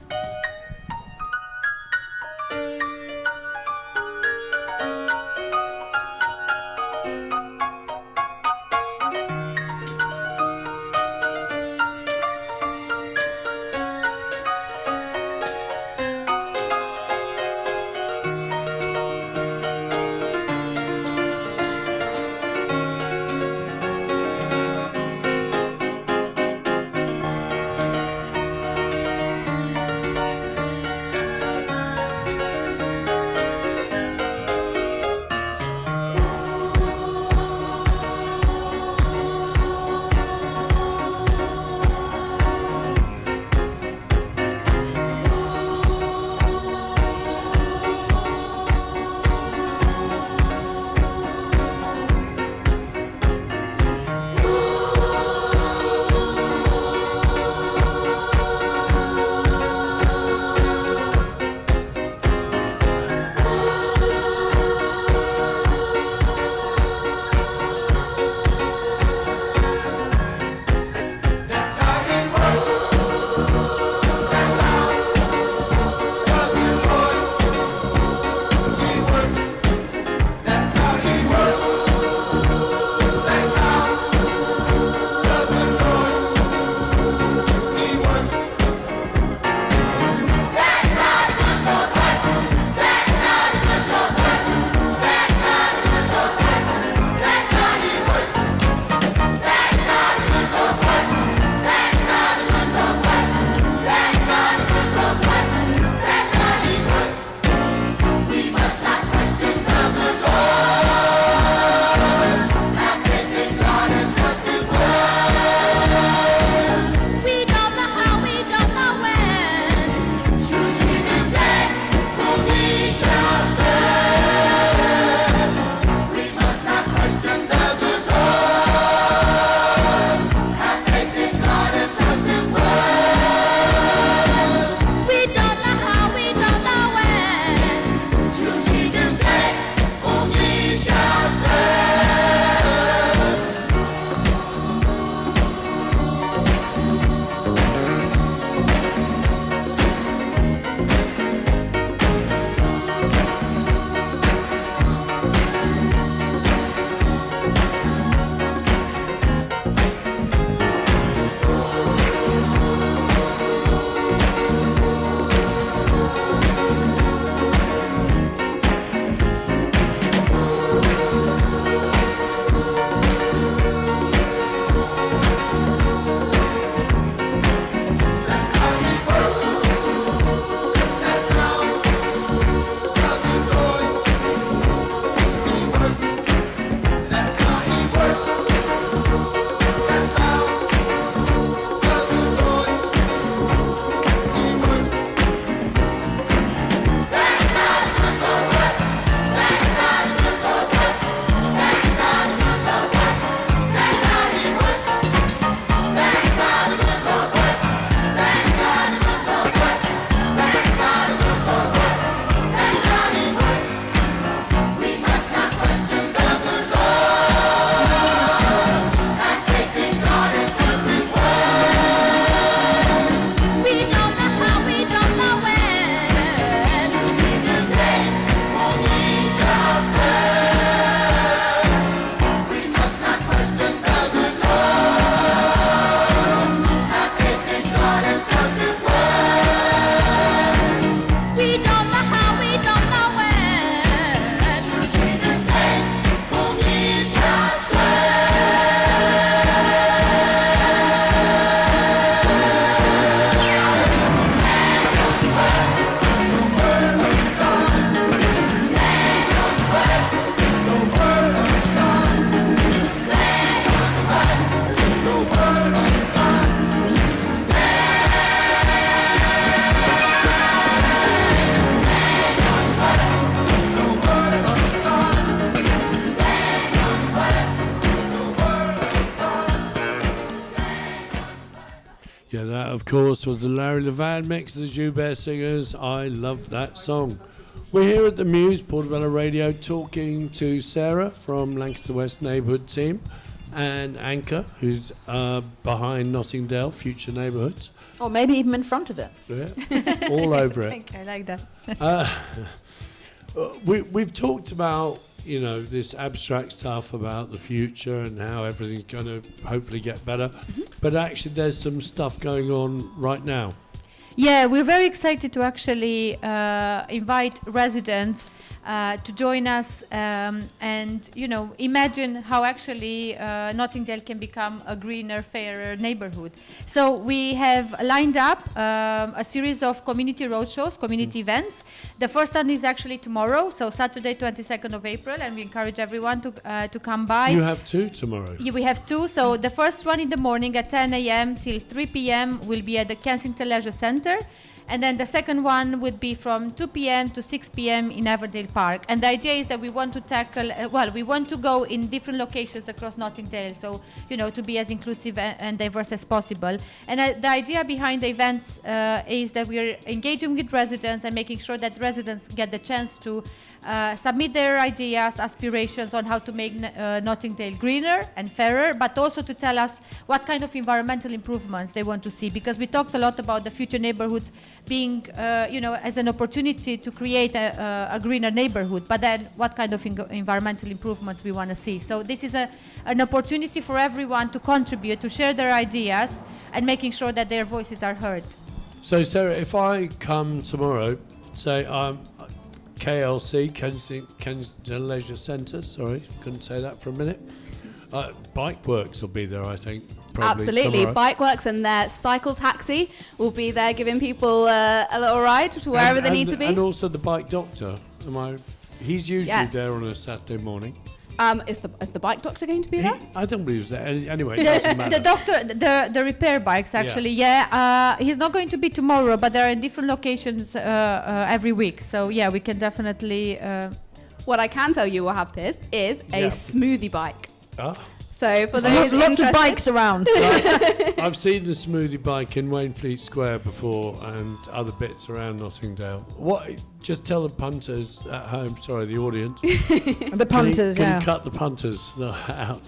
of course, was the Larry Levan mix of the Joubert Singers. I loved that song. We're here at the Muse, Portobello Radio, talking to Sarah from Lancaster West Neighbourhood Team and Anchor, who's behind Nottingdale Future Neighbourhoods. Or maybe even in front of it. Yeah, all over it. I like that. We've talked about, you know, this abstract stuff about the future and how everything's going to hopefully get better. But actually, there's some stuff going on right now. Yeah, we're very excited to actually invite residents to join us and, you know, imagine how actually Nottingdale can become a greener, fairer neighborhood. So we have lined up a series of community roadshows, community events. The first one is actually tomorrow, so Saturday, 22nd of April, and we encourage everyone to come by. You have two tomorrow. Yeah, we have two. So the first one in the morning at 10 a.m. till 3 p.m. will be at the Kensington Leisure Centre. And then the second one would be from 2 p.m. to 6 p.m. in Averdale Park. And the idea is that we want to tackle, we want to go in different locations across Nottingdale, so, you know, to be as inclusive and diverse as possible. And the idea behind the events is that we're engaging with residents and making sure that residents get the chance to submit their ideas, aspirations on how to make Nottingdale greener and fairer, but also to tell us what kind of environmental improvements they want to see, because we talked a lot about the future neighborhoods being, you know, as an opportunity to create a greener neighborhood, but then what kind of environmental improvements we want to see. So this is an opportunity for everyone to contribute, to share their ideas, and making sure that their voices are heard. So, Sarah, if I come tomorrow, say I'm KLC, Kensington Leisure Centre, sorry, couldn't say that for a minute. Bikeworks will be there, I think. Absolutely. Tomorrow. Bikeworks and their cycle taxi will be there giving people a little ride to wherever they need to be. And also the bike doctor. He's usually there on a Saturday morning. Is the bike doctor going to be there? I don't believe he's there. Anyway, it doesn't matter. The doctor, the repair bikes actually, he's not going to be tomorrow, but they're in different locations every week. So yeah, we can definitely. What I can tell you will have, Piers, is a smoothie bike. So for those lots of bikes around. I've seen the smoothie bike in Wainfleet Square before and other bits around Nottingdale. What? Just tell the punters at home, sorry, the audience. The punters, can you cut the punters out?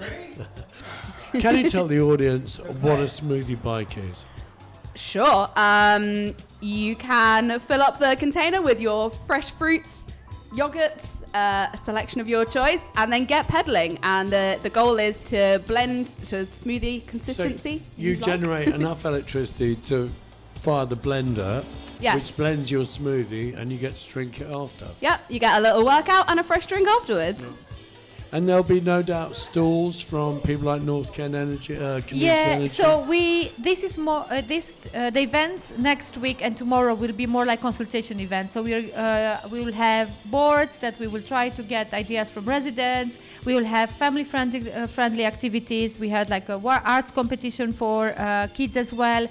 Can you tell the audience what a smoothie bike is? Sure. You can fill up the container with your fresh fruits, yogurts, a selection of your choice, and then get pedaling. And the goal is to blend to smoothie consistency. So you generate enough electricity to fire the blender, which blends your smoothie, and you get to drink it after. Yep, you get a little workout and a fresh drink afterwards. Yeah. And there'll be no doubt stalls from people like North Kent Energy, Community Energy. So this is more the events next week and tomorrow will be more like consultation events. So we will have boards that we will try to get ideas from residents. We will have family-friendly activities. We had like a arts competition for kids as well.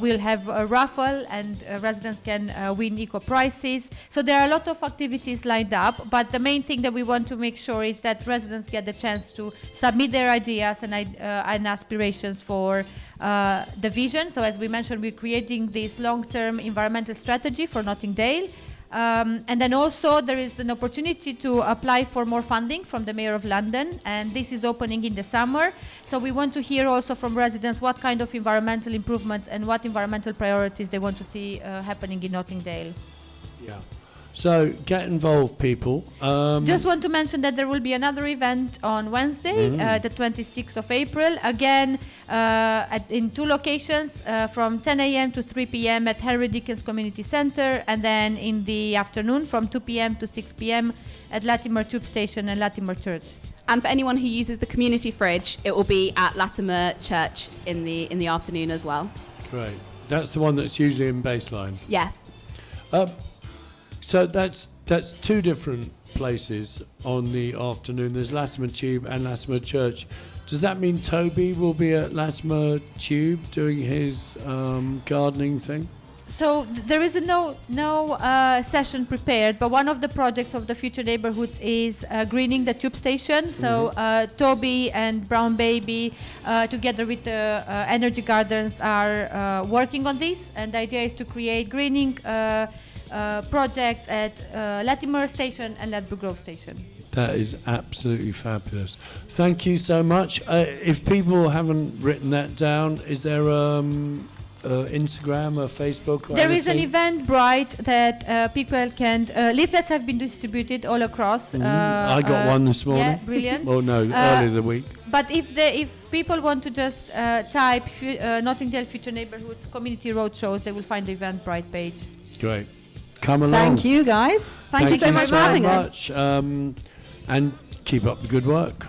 We'll have a raffle and residents can win eco prizes. So there are a lot of activities lined up, but the main thing that we want to make sure is that residents get the chance to submit their ideas and aspirations for the vision. So as we mentioned, we're creating this long-term environmental strategy for Nottingdale. And then also there is an opportunity to apply for more funding from the Mayor of London, and this is opening in the summer. So we want to hear also from residents what kind of environmental improvements and what environmental priorities they want to see happening in Nottingdale. Yeah. So get involved, people. Just want to mention that there will be another event on Wednesday, the 26th of April, again in two locations, from 10 a.m. to 3 p.m. at Henry Dickens Community Centre, and then in the afternoon from 2 p.m. to 6 p.m. at Latimer Tube Station and Latimer Church. And for anyone who uses the community fridge, it will be at Latimer Church in the afternoon as well. Great. That's the one that's usually in Baseline. Yes. So that's two different places on the afternoon. There's Latimer Tube and Latimer Church. Does that mean Toby will be at Latimer Tube doing his gardening thing? So there is no session prepared, but one of the projects of the Future Neighborhoods is greening the tube station. So Toby and Brown Baby, together with the Energy Gardens, are working on this. And the idea is to create greening projects at Latimer Station and Ledbury Grove Station. That is absolutely fabulous. Thank you so much. If people haven't written that down, is there Instagram or Facebook or there anything? is an Eventbrite that people can leaflets have been distributed all across. I got one this morning. Yeah, brilliant. Oh no, earlier the week. But if people want to just type Notting Hill Future Neighborhoods Community Roadshows, they will find the Eventbrite page. Great. Come along. Thank you, guys. Thank you so much for having us. And keep up the good work.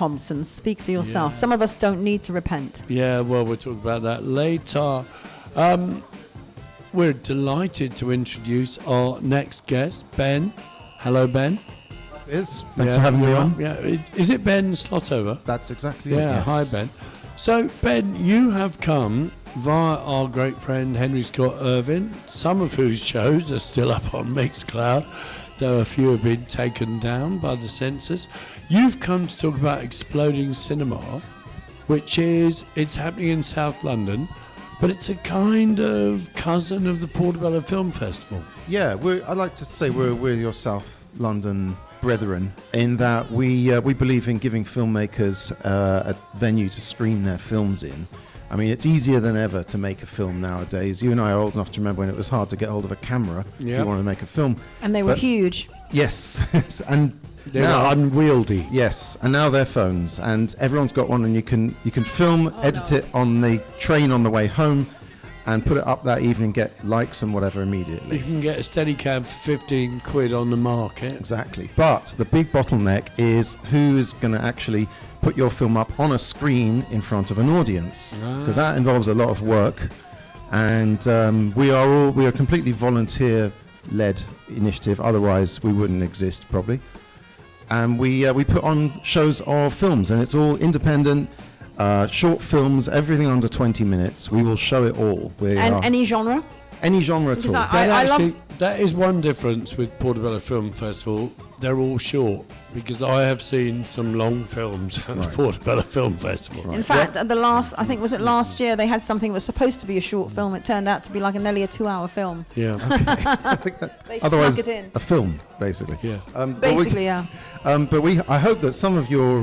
Thompson. Speak for yourself. Yeah. Some of us don't need to repent. Yeah, well, we'll talk about that later. We're delighted to introduce our next guest, Ben. Hello, Ben. Thanks for having me on. Yeah, is it Ben Slotover? That's exactly it. Yeah, Yes. hi, Ben. So, Ben, you have come via our great friend Henry Scott Irvin, some of whose shows are still up on Mixcloud, though a few have been taken down by the censors. You've come to talk about Exploding Cinema, which it's happening in South London, but it's a kind of cousin of the Portobello Film Festival. Yeah, I like to say we're your South London brethren in that we believe in giving filmmakers a venue to screen their films in. I mean, it's easier than ever to make a film nowadays. You and I are old enough to remember when it was hard to get hold of a camera if you wanted to make a film. And they were huge. Yes, and they were unwieldy. Yes, and now they're phones, and everyone's got one, and you can film, edit it on the train on the way home, and put it up that evening, get likes and whatever immediately. You can get a Steadicam for 15 quid on the market. Exactly. But the big bottleneck is who's going to actually put your film up on a screen in front of an audience, because that involves a lot of work, and we are a completely volunteer-led initiative. Otherwise, we wouldn't exist probably. And we put on shows of films, and it's all independent. Short films, everything under 20 minutes. We will show it all. Any genre? Any genre at all. That is one difference with Portobello Film Festival. They're all short, because I have seen some long films at the Portobello Film Festival. In fact, at the last, I think, was it last year, they had something that was supposed to be a short film. It turned out to be like nearly a 2-hour film. Yeah. Okay. I think that They otherwise snuck it in. a film, basically. Yeah. Basically, yeah. But I hope that some of your,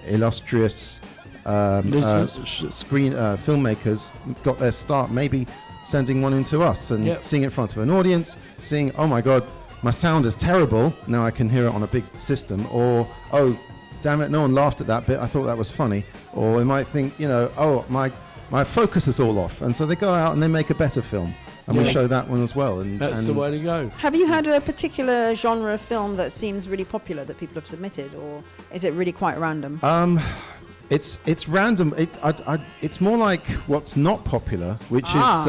illustrious filmmakers got their start maybe sending one into us and seeing it in front of an audience, seeing, oh my God, my sound is terrible, now I can hear it on a big system, or, oh, damn it, no one laughed at that bit, I thought that was funny, or they might think, oh, my focus is all off, and so they go out and they make a better film, and we show that one as well. And that's the way to go. Have you had a particular genre of film that seems really popular that people have submitted, or is it really quite random? It's random. It's more like what's not popular, which is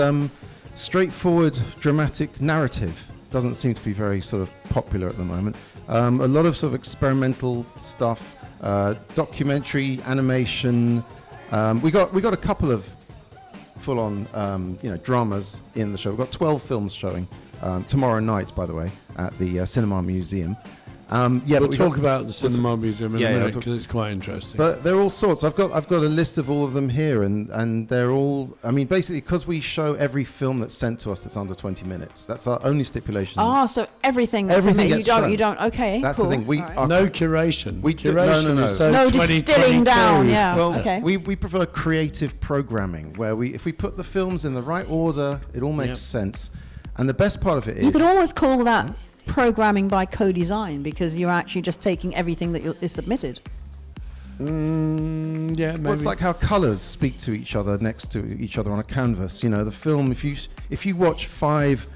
straightforward dramatic narrative. Doesn't seem to be very sort of popular at the moment. A lot of sort of experimental stuff, documentary, animation. We got a couple of full-on dramas in the show. We've got 12 films showing tomorrow night, by the way, at the Cinema Museum. We'll talk about the Cinema Museum in a minute, because it's quite interesting. But they're all sorts. I've got a list of all of them here, and they're all. I mean, basically, because we show every film that's sent to us that's under 20 minutes. That's our only stipulation. So everything. That's Everything you gets don't. shown. You don't. Okay. That's cool. the thing. No curation. Curation is so no distilling down. Yeah. Well, okay. we prefer creative programming, where if we put the films in the right order, it all makes sense. And the best part of it is you could always call that programming by co-design, because you're actually just taking everything that is submitted. Maybe. Well, it's like how colours speak to each other next to each other on a canvas. The film. If you watch 5,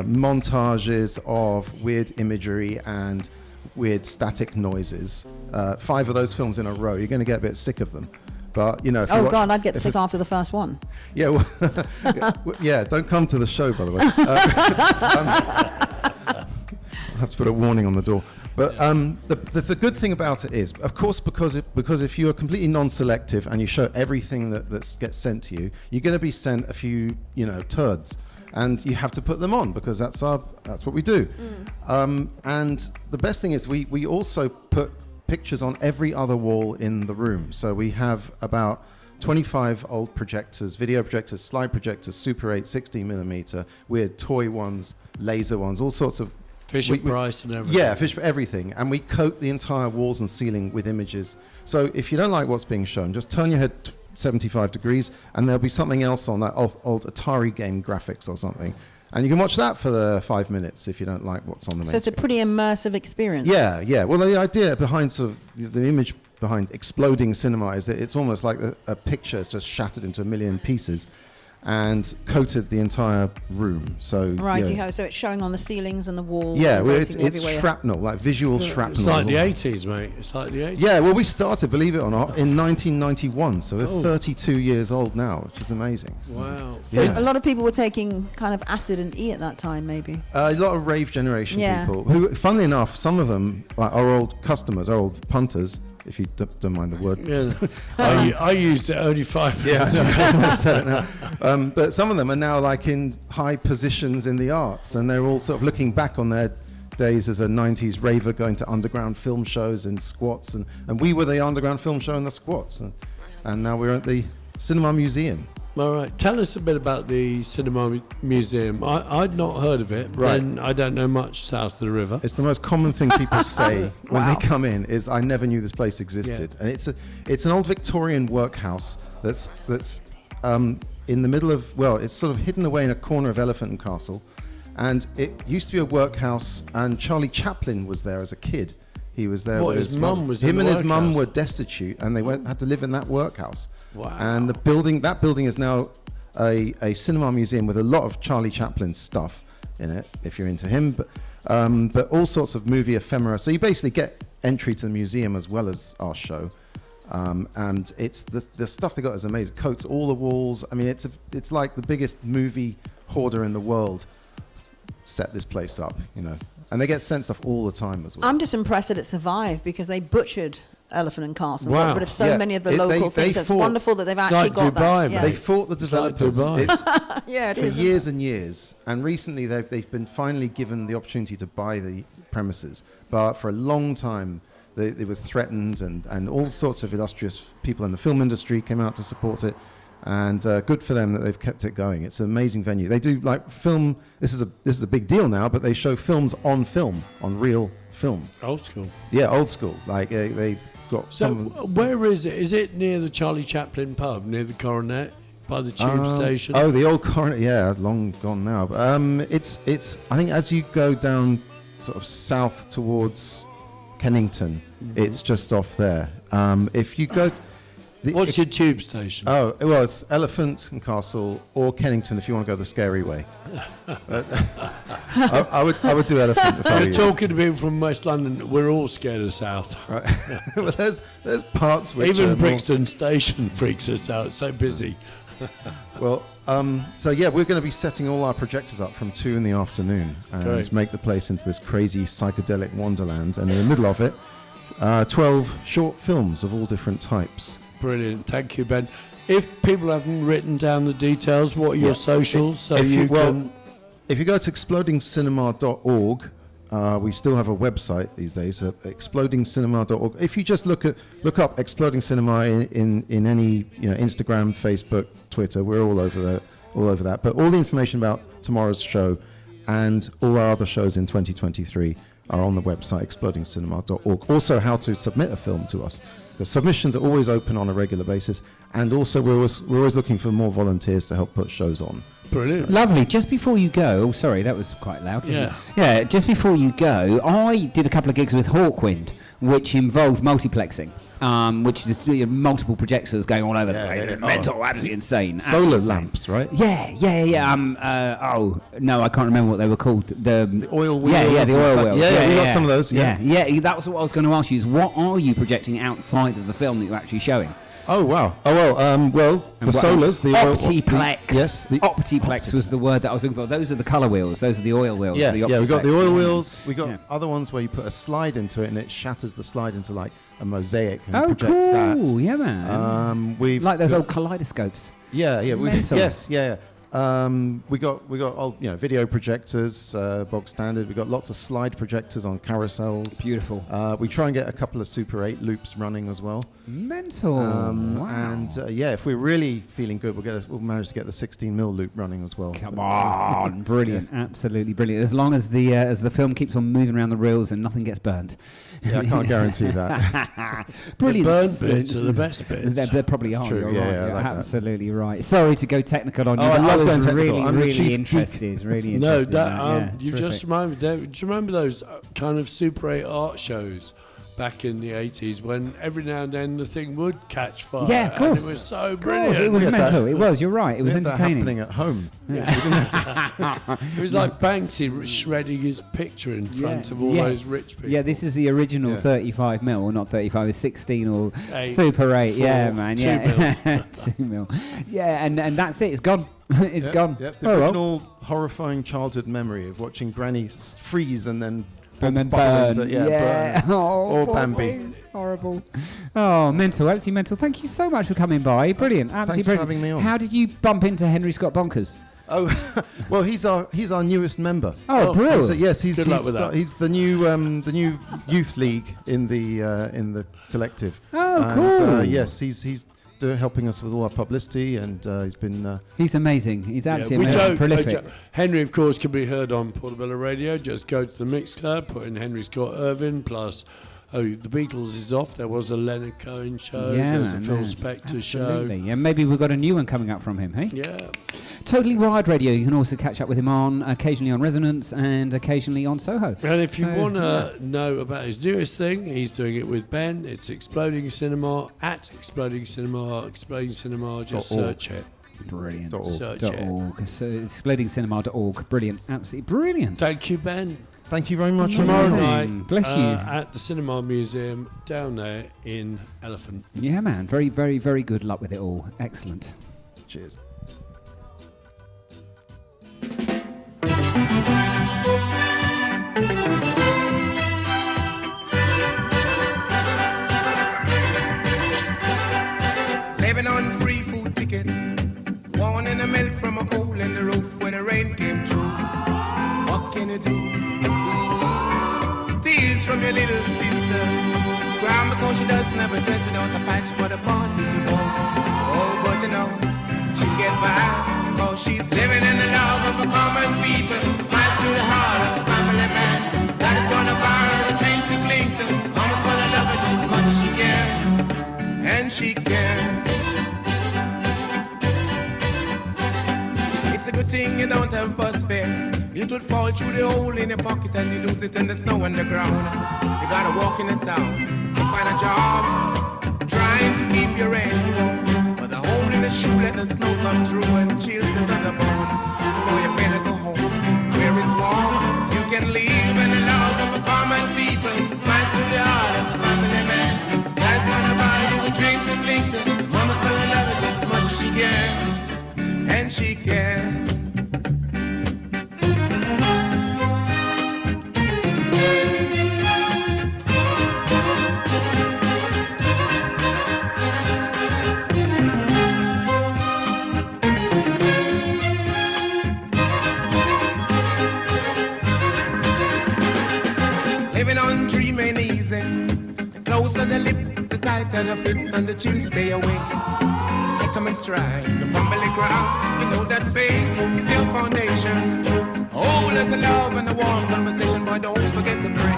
montages of weird imagery and weird static noises, 5 of those films in a row, you're going to get a bit sick of them. But God, I'd get sick after the first one. Yeah, well, don't come to the show, by the way. I have to put a warning on the door. But the good thing about it is, of course, because if you are completely non-selective and you show everything that gets sent to you, you're going to be sent a few turds, and you have to put them on, because that's what we do. And the best thing is we also put pictures on every other wall in the room. So we have about 25 old projectors, video projectors, slide projectors, Super 8, 16mm, weird toy ones, laser ones, all sorts of Fisher Price and everything. Yeah, everything. And we coat the entire walls and ceiling with images. So if you don't like what's being shown, just turn your head 75 degrees and there'll be something else on that old Atari game graphics or something. And you can watch that for the 5 minutes if you don't like what's on the main So it's a pretty immersive experience. Yeah. Well, the idea behind sort of the image behind Exploding Cinema is that it's almost like a picture is just shattered into a million pieces. and coated the entire room. So Righty-ho, so it's showing on the ceilings and the walls. yeah, and well, basically it's everywhere. shrapnel, like visual shrapnel. It's like the 80s, mate. It's like the 80s. Yeah, well, we started, believe it or not, in 1991, so we're 32 years old now, which is amazing. Wow. So a lot of people were taking kind of acid and E at that time, maybe. A lot of rave generation Yeah. people, who, funnily enough, some of them, like our old customers, our old punters, if you don't mind the word. Yeah. I used it only 5 minutes ago. I said it now. But some of them are now like in high positions in the arts, and they're all sort of looking back on their days as a 90s raver, going to underground film shows and squats, and we were the underground film show and the squats, and now we're at the Cinema Museum. All right, tell us a bit about the Cinema Museum. I'd not heard of it, Right. and I don't know much south of the river. It's the most common thing people say when they come in is, "I never knew this place existed." Yeah. And it's an old Victorian workhouse that's in the middle of, well, it's sort of hidden away in a corner of Elephant and Castle, and it used to be a workhouse. And Charlie Chaplin was there as a kid. He was there. What, with his mum was in him the and his mum workhouse? were destitute, and they had to live in that workhouse. Wow. And that building is now a cinema museum with a lot of Charlie Chaplin stuff in it, if you're into him, but all sorts of movie ephemera. So you basically get entry to the museum as well as our show. And it's the stuff they got is amazing. Coats all the walls. I mean, it's like the biggest movie hoarder in the world set this place up, you know. And they get sent stuff all the time as well. I'm just impressed that it survived, because they butchered Elephant and Castle. Wow. Got rid of so many of the local things. It's fought. wonderful that they've It's actually like got Dubai, that. mate. They fought the developers. Dubai. It's Yeah, it for is. years and years, and recently they've been finally given the opportunity to buy the premises. But for a long time, it was threatened, and all sorts of illustrious people in the film industry came out to support it. And good for them that they've kept it going. It's an amazing venue. They do like film. This is a big deal now, but they show films on real film. Old school. Yeah, old school. Like they've got So some. where is it? Is it near the Charlie Chaplin pub, near the Coronet, by the tube station? Oh, the old Coronet. Yeah, long gone now. But, it's. I think as you go down, sort of south towards Kennington, it's just off there. If you go. What's your tube station? Oh, well, it's Elephant and Castle or Kennington if you want to go the scary way. I would do Elephant if I were You're you. talking to people from West London. We're all scared of South. Right. Well, there's parts which Even are Brixton Station freaks us out. It's so busy. Well, so yeah, we're going to be setting all our projectors up from 2 in the afternoon and Great. make the place into this crazy psychedelic wonderland. And in the middle of it, 12 short films of all different types. Brilliant. Thank you, Ben. If people haven't written down the details, what are your socials? If you can... If you go to explodingcinema.org, we still have a website these days, explodingcinema.org. If you just look up Exploding Cinema in any Instagram, Facebook, Twitter, we're all over that. But all the information about tomorrow's show and all our other shows in 2023 are on the website explodingcinema.org. Also, how to submit a film to us. The submissions are always open on a regular basis, and also we're always looking for more volunteers to help put shows on. Brilliant. Lovely. Just before you go, sorry, that was quite loud. Yeah. Yeah, just before you go, I did a couple of gigs with Hawkwind, which involved multiplexing, which is multiple projectors going all over the place. Mental, absolutely insane. Solar Absolutely lamps, right? Yeah. Oh, no, I can't remember what they were called. The oil wheels. Yeah, the oil wheels. Yeah, we got some of those. Yeah, that was what I was going to ask you, is what are you projecting outside of the film that you're actually showing? Oh, wow. Oh, well, the solars, the Optiplex. Yes, the Optiplex was the word that I was looking for. Those are the colour wheels. Those are the oil wheels. Yeah, the we got the Optiplex. oil wheels. We got other ones where you put a slide into it and it shatters the slide into like a mosaic and projects that. Oh, cool. Yeah, man. We've like those got- old kaleidoscopes. Yeah. Mental. Yes, yeah. We got old, video projectors, bog standard. We got lots of slide projectors on carousels. Beautiful. We try and get a couple of Super 8 loops running as well. Mental. Wow. And if we're really feeling good, we'll manage to get the 16mm loop running as well. Come on, brilliant, absolutely brilliant. As long as the film keeps on moving around the reels and nothing gets burned. Yeah, I can't guarantee that. Brilliant. The burnt bits are the best bits. They probably are. true, You're yeah, right. yeah, I You're like that. absolutely right. Sorry to go technical on you. Oh, I but love was going technical. really, I'm the really chief interested. Really No, interested. that in that. you Terrific. just reminded me. Do you remember those kind of Super 8 art shows back in the 80s when every now and then the thing would catch fire. Yeah, of course. And it was so Of course, brilliant. it was Yeah, mental. that- It was. You're right. It was We had that entertaining. happening at home. It was like Banksy shredding his picture in front of all those rich people. Yeah, this is the original Yeah. 35 mil, or not 35, it's 16 or 8, Super 8. 4, Yeah, man. 2 Yeah, 2 mil. Yeah, and that's it. It's gone. It's Yep, gone. Yep, it's the Oh, well. original horrifying childhood memory of watching Granny freeze and then And then bubble burn. into- burn. Oh, Or poor Bambi. thing. Horrible. Oh, mental. Absolutely mental. Thank you so much for coming by. Brilliant. Absolutely Thanks for brilliant. having me on. How did you bump into Henry Scott Bonkers? Oh, well, he's our newest member. Oh, brilliant. So, yes, he's Good luck with that. he's the new youth league in the collective. Oh, And, cool. yes, he's helping us with all our publicity, and he's been. He's amazing. He's absolutely we amazing. joke, Prolific. Henry, of course, can be heard on Portobello Radio. Just go to the Mix Club, put in Henry Scott Irvin, plus the Beatles is off. There was a Leonard Cohen show. Yeah, There's a man, Phil man. Spector Absolutely. show. Yeah, maybe we've got a new one coming up from him, hey? Yeah. Totally Wired Radio. You can also catch up with him on occasionally on Resonance and occasionally on Soho. And if you So, want to know about his newest thing, he's doing it with Ben. It's Exploding Cinema, at Exploding Cinema, Exploding Cinema. Just search it. Brilliant. Search Dot it. org. So explodingcinema.org. Brilliant. Absolutely brilliant. Thank you, Ben. Thank you very much. Tomorrow Amazing. night, Bless you. at the Cinema Museum down there in Elephant. Yeah, man. Very, very, very good luck with it all. Excellent. Cheers. Living on free food tickets, one in the milk from a hole in the roof where the rain came through. What can you do? Tears from your little sister, crying because she doesn't have a dress without a patch for the party to go. Oh, but you know, she get by, cause she's living in the love of the common people. Smiles through the heart of a family man. That is gonna buy her a drink to cling to. Mama's gonna love her just as much as she can, and she can. It's a good thing you don't have bus fare. It would fall through the hole in your pocket and you lose it in the snow underground. You gotta walk in the town to find a job, trying to keep your hands warm. But the hole in the shoe let the snow come through and chills it to the bone. So boy, you better go home where it's warm. You can live in the love of the common people. Smiles through the heart of the family man. Daddy's gonna buy you a drink to cling to. Mama's gonna love it just as much as she can, and she can. Living on dream ain't easy. The closer the lip, the tighter the fit, and the chill stay away. Take 'em in stride, the family ground. You know that faith is your foundation. Oh, let the love and the warm conversation, but don't forget to pray.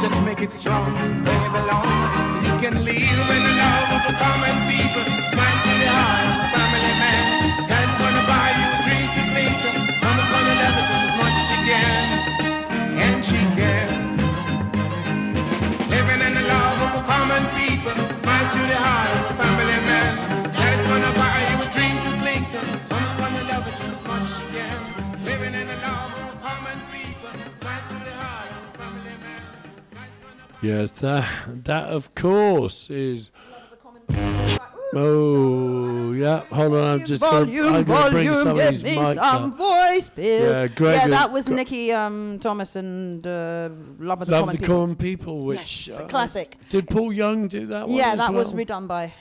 Just make it strong where you belong, so you can live in the love of the common people. Smile through the heart of a family man. Dad's gonna buy you a drink to cling to. Mama's gonna love it just as much as she can, and she can. Living in the love of the common people. Smiles through the heart of the family man. Daddy's gonna buy you a drink to cling to. Mama's gonna love it just as much as she can. Living in the love of the common people. Smiles through the heart of the family man. Yes, that of course is. Oh, yeah. Hold on, I'm just going to bring some of these give me mics some up. voice pills. Yeah, Greg yeah, and- that was Nicky Thomas and Love of the Love Common the People. Common People, which Yes, a classic. Did Paul Young do that one? Yeah, as that was well? redone by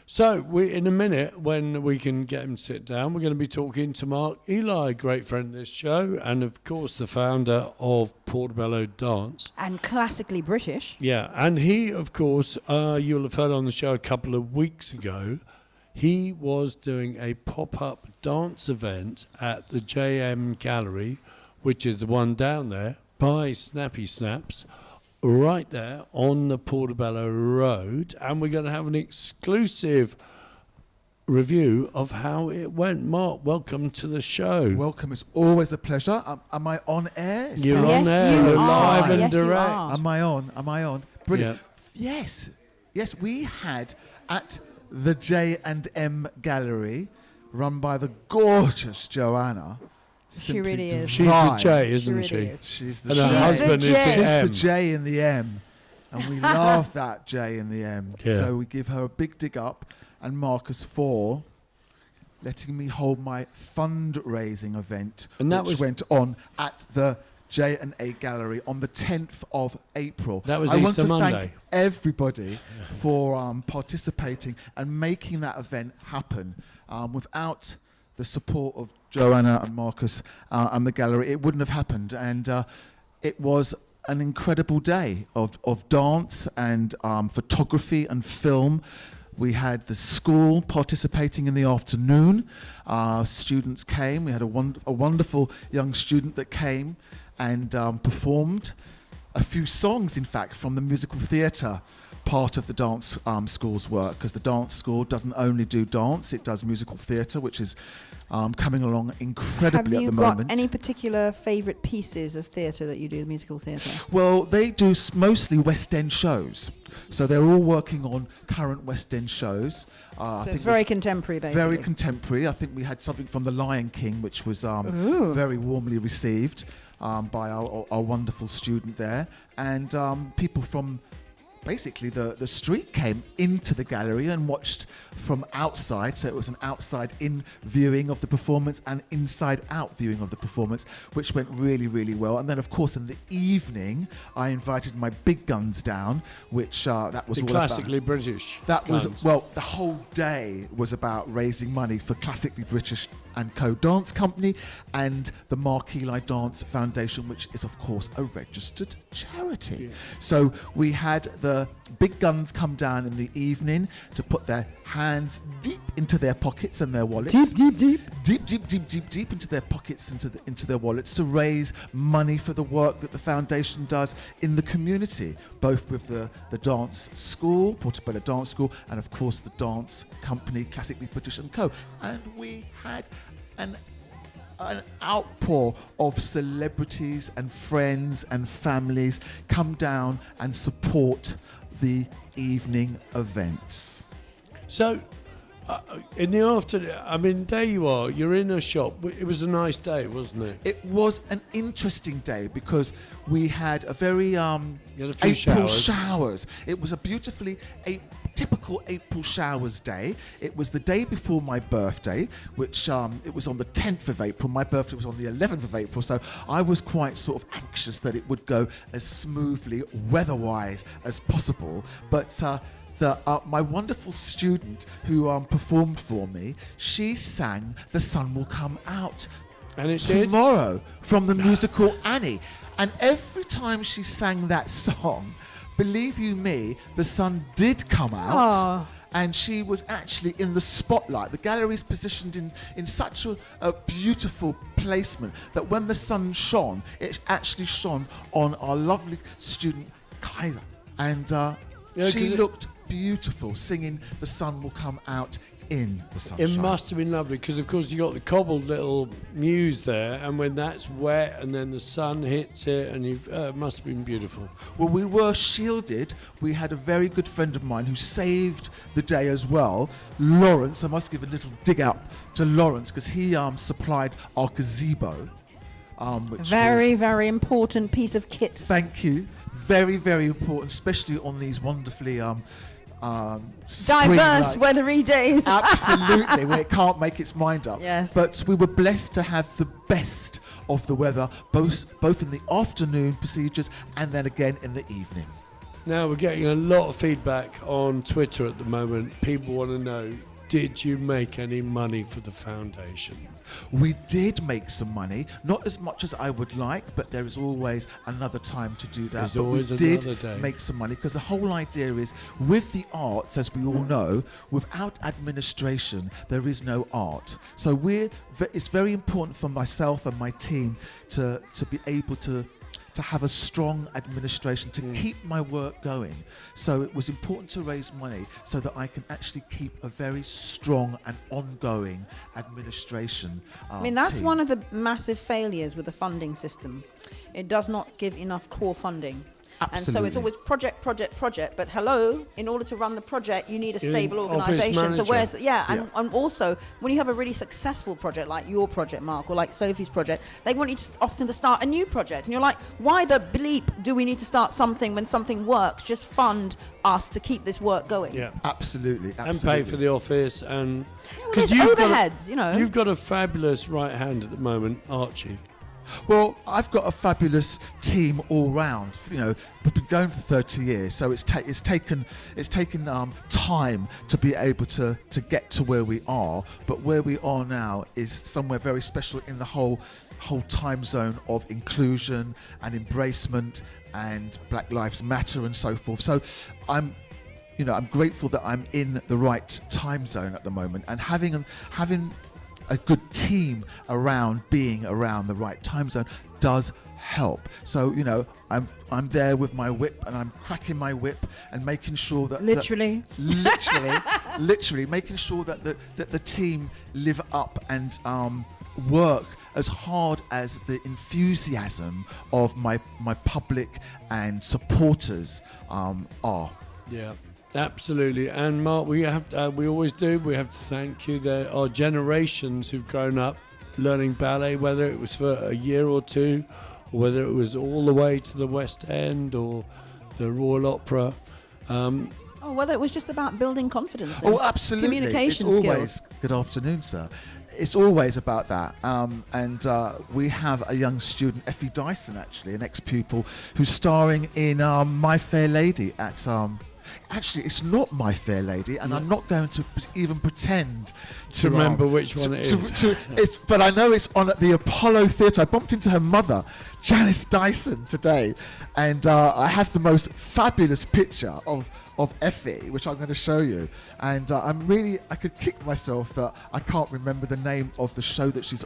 So in a minute, when we can get him to sit down, we're going to be talking to Mark Eli, great friend of this show, and of course the founder of Portobello Dance. and classically British. Yeah, and he, of course, you'll have heard on the show a couple of weeks ago, he was doing a pop-up dance event at the JM Gallery, which is the one down there by Snappy Snaps, right there on the Portobello Road, and we're going to have an exclusive review of how it went. Mark, welcome to the show. Welcome. It's always a pleasure. Am I on air? You're on air. You're live and direct. Am I on? Brilliant. Yeah. Yes. We had at the J&M Gallery, run by the gorgeous Joanna. She really is. She's the J, isn't she? She's the and her husband is the She's M. the J in the M. And we love that J in the M. Yeah. So we give her a big dig up, and Marcus for letting me hold my fundraising event, and that which went on at the J&A Gallery on the 10th of April. That was I Easter want to Monday. thank everybody for participating and making that event happen. Without the support of Joanna and Marcus and the gallery, it wouldn't have happened. And it was an incredible day of dance and photography and film. We had the school participating in the afternoon. Students came. We had a wonderful young student that came and performed a few songs, in fact, from the musical theatre part of the dance school's work, because the dance school doesn't only do dance, it does musical theatre, which is coming along incredibly at the moment. Have you got any particular favourite pieces of theatre that you do, musical theatre? Well, they do mostly West End shows. So they're all working on current West End shows. So it's very contemporary, basically. Very contemporary. I think we had something from The Lion King, which was very warmly received by our wonderful student there. And people from basically the street came into the gallery and watched from outside. So it was an outside-in viewing of the performance and inside-out viewing of the performance, which went really, really well. And then, of course, in the evening, I invited my big guns down, which that was the all classically about, British. That guns. was, well, the whole day was about raising money for Classically British and Co Dance Company and the Mark Eli Dance Foundation, which is, of course, a registered charity. Yeah. So we had the big guns come down in the evening to put their hands deep into their pockets and their wallets. Deep into their pockets, into their wallets, to raise money for the work that the foundation does in the community, both with the dance school, Portobello Dance School, and of course the dance company, Classically British and Co. And we had an outpour of celebrities and friends and families come down and support the evening events. So, in the afternoon, I mean, there you are, you're in a shop. It was a nice day, wasn't it? It was an interesting day because we had a very few April showers. It was a beautifully typical April showers day. It was the day before my birthday, which it was on the 10th of April. My birthday was on the 11th of April, so I was quite sort of anxious that it would go as smoothly weather-wise as possible. But my wonderful student who performed for me, she sang "The Sun Will Come Out" and it tomorrow from the musical Annie. And every time she sang that song, believe you me, the sun did come out. Aww. And she was actually in the spotlight. The gallery is positioned in such a beautiful placement that when the sun shone, it actually shone on our lovely student Kaiser. And she looked beautiful singing "The Sun Will Come Out" in the sunshine. It must have been lovely because, of course, you got the cobbled little Muse there, and when that's wet and then the sun hits it, and it must have been beautiful. Well, we were shielded. We had a very good friend of mine who saved the day as well, Lawrence. I must give a little dig out to Lawrence because he supplied our gazebo. Which very, very important piece of kit. Thank you. Very, very important, especially on these wonderfully diverse weathery days. Absolutely, when it can't make its mind up. Yes. But we were blessed to have the best of the weather, both in the afternoon procedures and then again in the evening. Now we're getting a lot of feedback on Twitter at the moment. People want to know, did you make any money for the foundation? We did make some money, not as much as I would like, but there is always another time to do that. There's but always we did another day. make some money because the whole idea is, with the arts, as we all know, without administration, there is no art. So it's very important for myself and my team to be able to to have a strong administration to keep my work going. So it was important to raise money so that I can actually keep a very strong and ongoing administration I mean, that's team. one of the massive failures with the funding system. It does not give enough core funding. And so it's always project. But hello, in order to run the project, you need a stable organisation. So and also when you have a really successful project like your project, Mark, or like Sophie's project, they want you to often to start a new project, and you're like, why the bleep do we need to start something when something works? Just fund us to keep this work going. Yeah, absolutely. And pay for the office and because overheads, you've got a fabulous right hand at the moment, Archie. Well, I've got a fabulous team all round. You know, we've been going for 30 years, so it's taken time to be able to get to where we are. But where we are now is somewhere very special in the whole time zone of inclusion and embracement and Black Lives Matter and so forth. So I'm grateful that I'm in the right time zone at the moment, and having a good team being around the right time zone does help. So I'm there with my whip, and I'm cracking my whip and making sure that literally making sure that the team live up and work as hard as the enthusiasm of my public and supporters are. Yeah. Absolutely, and Mark, we always do. We have to thank you. There are generations who've grown up learning ballet, whether it was for a year or two, or whether it was all the way to the West End or the Royal Opera. Whether it was just about building confidence. Oh, absolutely. Communication it's skills. Always. Good afternoon, sir. It's always about that. And we have a young student, Effie Dyson, actually, an ex-pupil, who's starring in My Fair Lady at. Actually, it's not My Fair Lady, and I'm not going to even pretend to remember which one it is. But I know it's on at the Apollo Theatre. I bumped into her mother, Janice Dyson, today, and I have the most fabulous picture of Effie, which I'm going to show you. And I could kick myself that I can't remember the name of the show that she's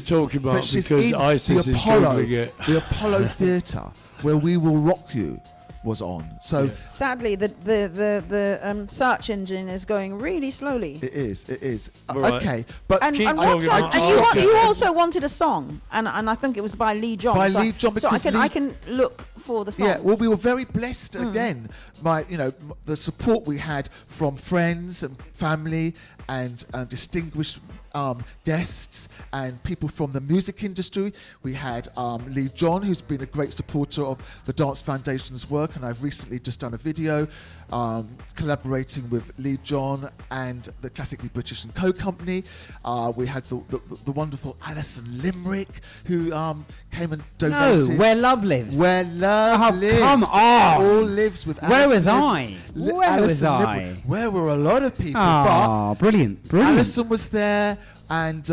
talking about, because ISIS is Googling it. The Apollo Theatre, where We Will Rock You was on. So sadly, the search engine is going really slowly. It is. Right. Okay, but you also wanted a song, and I think it was by Lee John. So I can look for the song. Yeah, well, we were very blessed again by the support we had from friends and family and distinguished guests and people from the music industry. We had Lee John, who's been a great supporter of the Dance Foundation's work, and I've recently just done a video collaborating with Lee John and the Classically British & Co. Company. We had the wonderful Alison Limerick, who came and donated. No, Where Love Lives. Where Love Lives. Come on. All lives with Where Alison was I? Where was I? Where were a lot of people. Oh, brilliant. Alison was there. And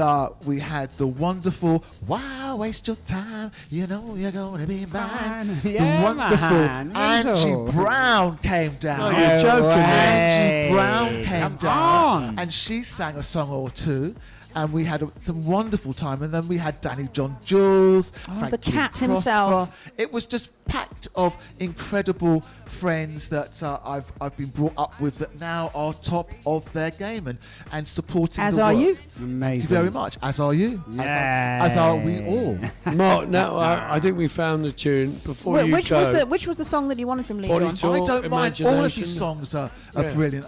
we had the wonderful Why Waste Your Time, You Know You're Gonna Be Mine. Yeah, the wonderful Angie Brown came down. Oh, you're joking. Angie Brown came down. on. And she sang a song or two. And we had some wonderful time. And then we had Danny John Jules, Frankie the cat Prosper. himself. It was just packed of incredible friends that I've been brought up with that now are top of their game and supporting As the are work. you. Amazing. Thank you very much. As are you. Yeah. As are we all. Mark, now I think we found the tune. Before which you go, which was the song that you wanted from Lee Body John? Talk, I don't mind. All of Imagination. these songs are brilliant.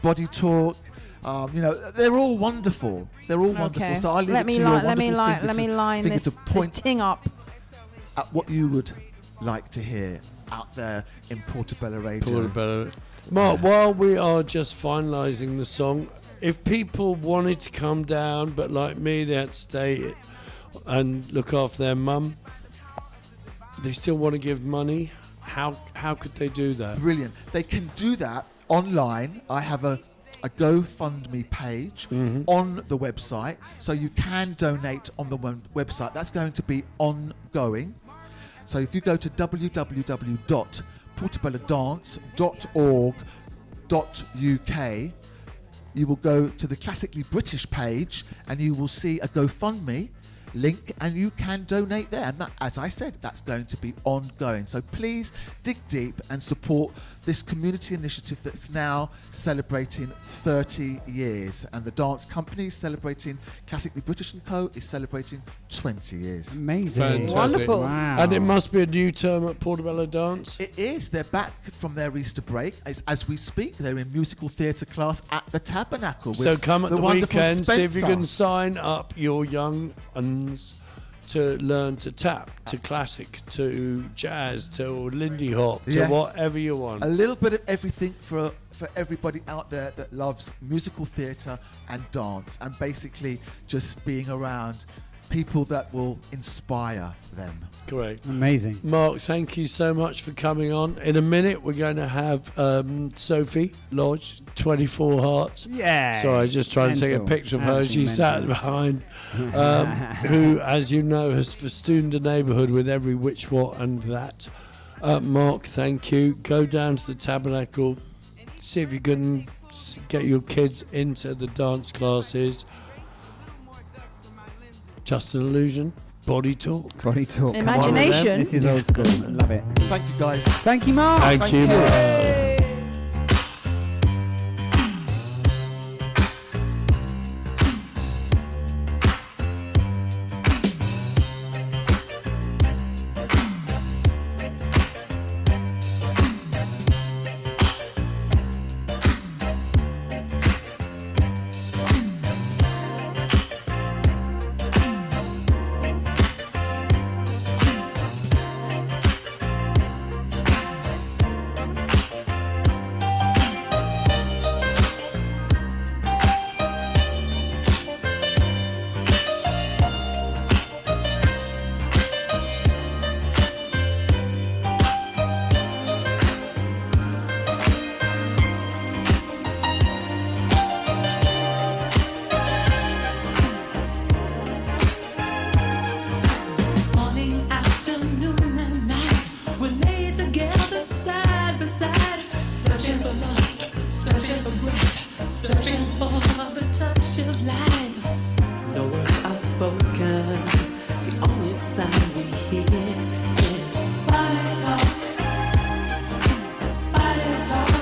Body Talk. They're all wonderful. They're all wonderful. So I'll leave it to your let me line this thing up at what you would like to hear out there in Portobello Radio. Portobello. Mark, while we are just finalising the song, if people wanted to come down, but like me, they had to stay and look after their mum, they still want to give money, how could they do that? Brilliant. They can do that online. I have a GoFundMe page on the website, so you can donate on the website. That's going to be ongoing. So if you go to www.portobellodance.org.uk, you will go to the Classically British page and you will see a GoFundMe, link and you can donate there. And that, as I said, that's going to be ongoing. So please dig deep and support this community initiative that's now celebrating 30 years. And the dance company is celebrating Classically British & Co. is celebrating 20 years. Amazing. Fantastic. Wonderful. Wow. And it must be a new term at Portobello Dance. It is. They're back from their Easter break. As we speak, they're in musical theatre class at the Tabernacle. With So come at the wonderful weekend, see if you Spencer. can sign up your young uns to learn to tap, to classic, to jazz, to Lindy Hop, to Yeah. whatever you want. A little bit of everything for everybody out there that loves musical theatre and dance, and basically just being around people that will inspire them. Great. Amazing. Mark, thank you so much for coming on. In a minute, we're going to have Sophie Lodge, 24 Hearts. Yeah. Sorry, just trying to take a Mental. picture of her. Absolutely She sat mental. behind, who, as you know, has festooned a neighbourhood with every which, what, and that. Mark, thank you. Go down to the Tabernacle, see if you can get your kids into the dance classes. Just an illusion. Body talk. Body talk. Come on. Imagination. This is old school. Love it. Thank you, guys. Thank you, Mark. Thank you, Mark. Morning, afternoon, and night, we lay together side by side, searching for lust, searching for breath, searching for the touch of life. No words are spoken, the only sound we hear is Body talk, body talk.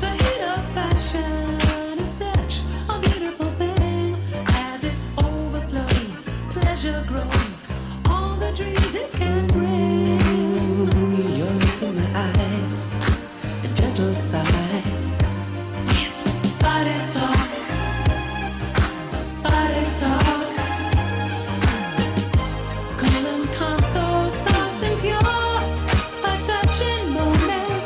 The heat of passion is such a beautiful thing. As it overflows, pleasure grows, all the dreams it can bring. your lips in my eyes, and gentle sighs. Body talk, body talk. Cool and calm, so soft and pure, a touching moment.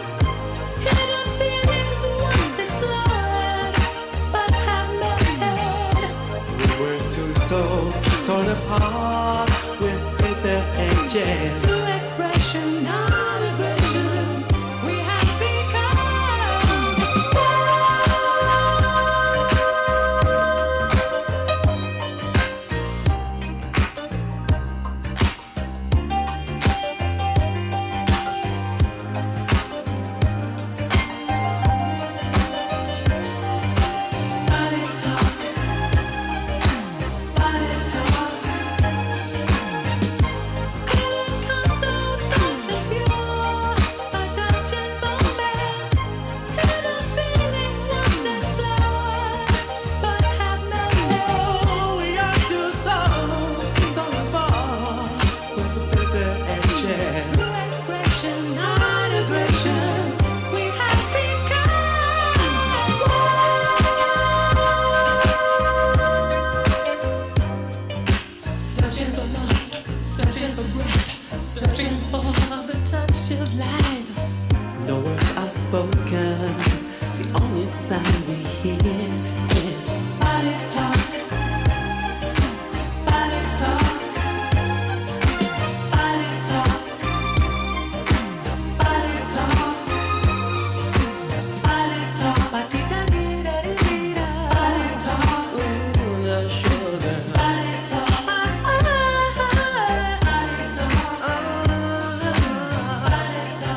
Hidden feelings once explored, but have melted. We were two souls torn apart with bitter edges. Through expression, non-aggression, we have become body talk, body talk. Come so soft and pure, a touching moment. Hidden feelings once explored, but have melted. Oh, we are two souls torn apart with bitter edges. Through expression, non-aggression, we have become searching for lust, searching for breath, searching for the touch of life. No words are spoken, the only sound we hear is Body talk, body talk, body talk, body talk, body talk, body talk, the sugar. body talk, body talk, body talk.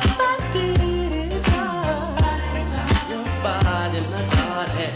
Your body, my body.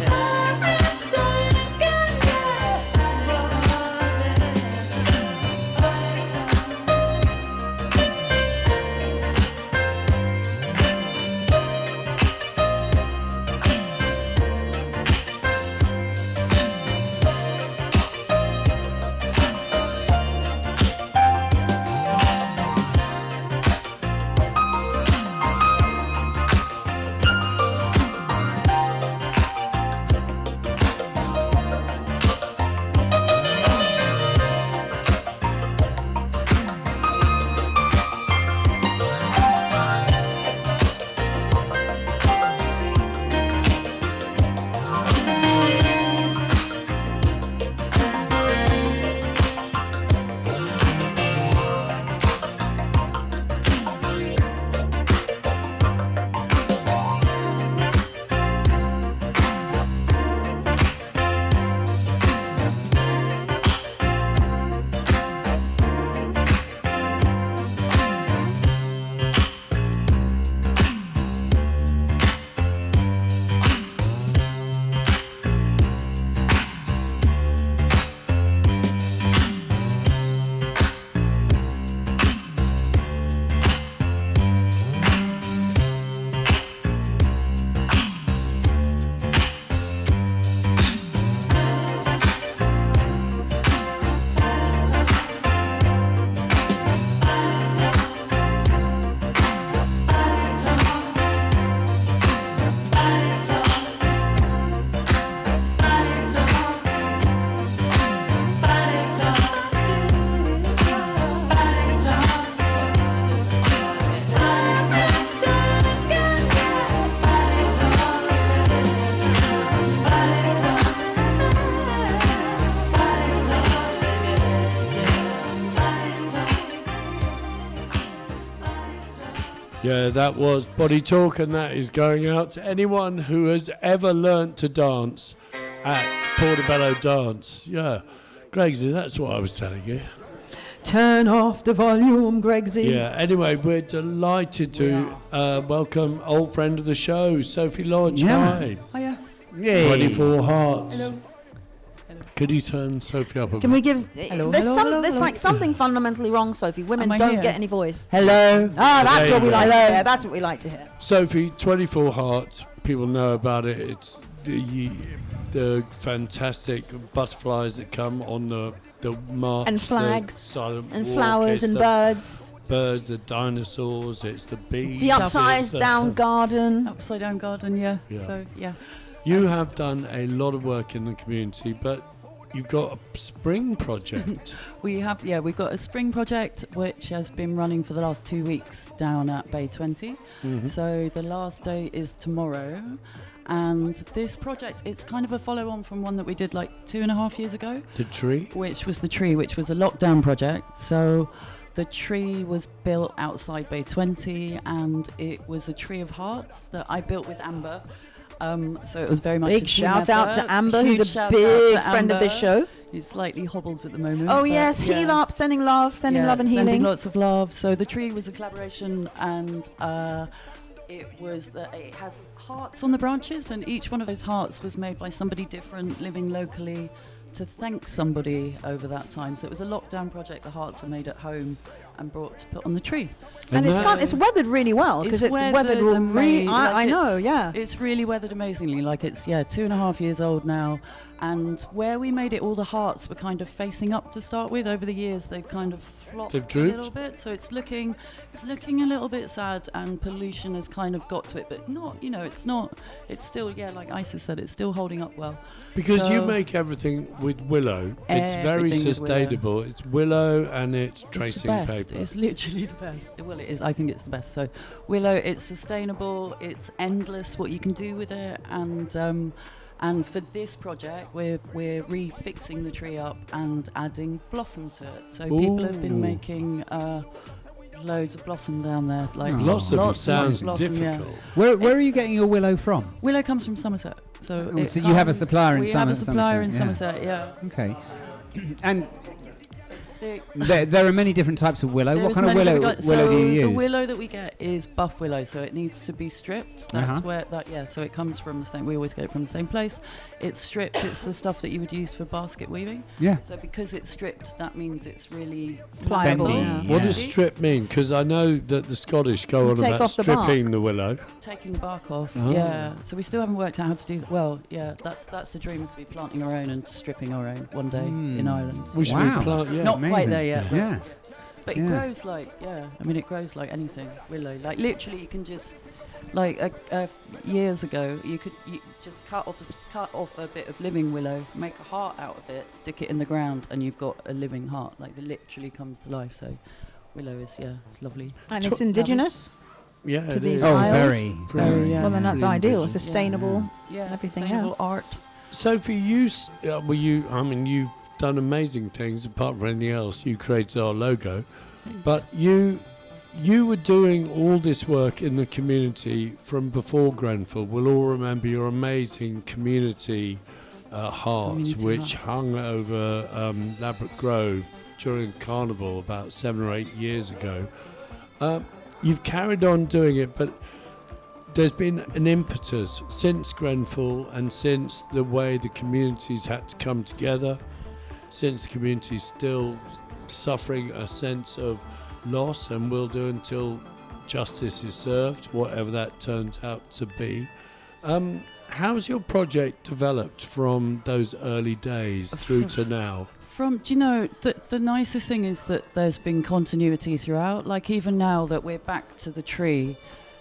Yeah, that was Body Talk, and that is going out to anyone who has ever learnt to dance at Portobello Dance. Yeah, Gregsy, that's what I was telling you. Turn off the volume, Gregsy. Yeah, anyway, we're delighted to welcome old friend of the show, Sophie Lodge. Yeah. Hi. Yay. 24 Hearts. Hello. Could you turn Sophie up a bit? Can we give... Hello, there's hello, some, hello, there's hello. like something fundamentally wrong, Sophie. Women Am I don't here? get any voice. Hello. Ah, that's There what you we go. like to hear. That's what we like to hear. Sophie, 24 Hearts, people know about it. It's the fantastic butterflies that come on the march. And flags. The silent And walk. flowers It's and the birds. Birds, the dinosaurs, it's the bees. The upside down garden. Upside down garden, yeah. Yeah. So, yeah. You have done a lot of work in the community, but you've got a spring project. We've got a spring project which has been running for the last 2 weeks down at Bay 20. Mhm. So the last day is tomorrow. And this project, it's kind of a follow-on from one that we did like 2.5 years ago. The tree? Which was a lockdown project. So the tree was built outside Bay 20, and it was a tree of hearts that I built with Amber. So it was very much Big a team shout out effort. to Amber, Huge who's a shout out big to friend of this Amber, show. who's slightly hobbled at the moment. Oh but yes, heal yeah. up, sending love and Sending healing. lots of love. So the tree was a collaboration, and it has hearts on the branches, and each one of those hearts was made by somebody different, living locally, to thank somebody over that time. So it was a lockdown project. The hearts were made at home and brought to put on the tree. And it's weathered really well because it's weathered really. I know, yeah. It's really weathered amazingly. Like it's 2.5 years old now, and where we made it, all the hearts were kind of facing up to start with. Over the years, they've kind of flopped They've a drooped? little bit, so it's looking a little bit sad, and pollution has kind of got to it, but not. It's not. It's still, like Isis said, it's still holding up well. Because you So- make everything with willow. It's very Everything with sustainable. It's willow and it's tracing it's the best. paper. It's literally the best. Well, it is. I think it's the best. So willow, it's sustainable. It's endless what you can do with it, and for this project, we're refixing the tree up and adding blossom to it. So people have been Ooh. making loads of blossom down there. Like Blossom lots sounds of blossom, yeah. difficult. Where are you getting your willow from? Willow comes from Somerset. So, So you have a supplier in we have a Somerset, supplier in yeah. Somerset, yeah. Okay. And there are many different types of willow. There What is kind of many willow different- willow do you use? The willow that we get is buff willow, so it needs to be stripped. That's Uh-huh. where that so it comes from the same. We always get it from the same place. It's stripped. It's the stuff that you would use for basket weaving. Yeah. So because it's stripped, that means it's really Pliable. malleable. What does strip mean? Because I know that the Scottish go You on take about off the bark. stripping the willow. Taking the bark off. Oh. Yeah. So we still haven't worked out how to do that. Well, yeah, that's the dream, is to be planting our own and stripping our own one day in Ireland. We should Wow. be yeah. Not quite Amazing. there yet. but- Yeah. But it Yeah. grows it grows like anything, willow. Like literally, you can just, years ago, you just cut off a bit of living willow, make a heart out of it, stick it in the ground, and you've got a living heart. Like it literally comes to life. So, willow is it's lovely. And it's indigenous. Yeah, to it these is. Oh, isles. very. Yeah. Well, then that's Pretty ideal. indigenous. Sustainable. Yeah, Everything sustainable else. art. Sophie, you've done amazing things. Apart from anything else, you created our logo, but you were doing all this work in the community from before Grenfell. We'll all remember your amazing community heart, Community which heart. hung over Ladbroke Grove during Carnival about 7 or 8 years ago. You've carried on doing it, but there's been an impetus since Grenfell and since the way the community's had to come together, since the community's still suffering a sense of loss and will do until justice is served, whatever that turns out to be. How's your project developed from those early days through to now? The nicest thing is that there's been continuity throughout. Like even now that we're back to the tree,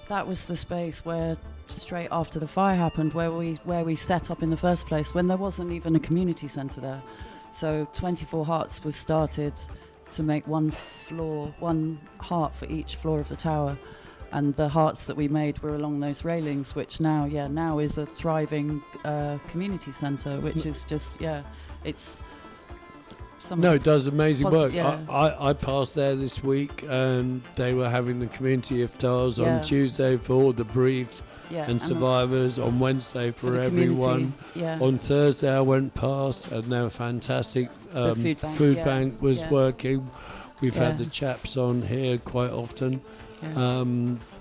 that was the space where straight after the fire happened, where we set up in the first place, when there wasn't even a community centre there. So 24 Hearts was started to make one heart for each floor of the tower, and the hearts that we made were along those railings, which now is a thriving community centre, which is just it's summer. No, it does amazing work. Yeah. I passed there this week, and they were having the community iftars Yeah. on Tuesday for all the bereaved Yeah, and survivors, on Wednesday for the everyone. community, yeah. On Thursday I went past, and they were fantastic. The food bank, bank was yeah. working. We've had Yeah. the chaps on here quite often. Yeah.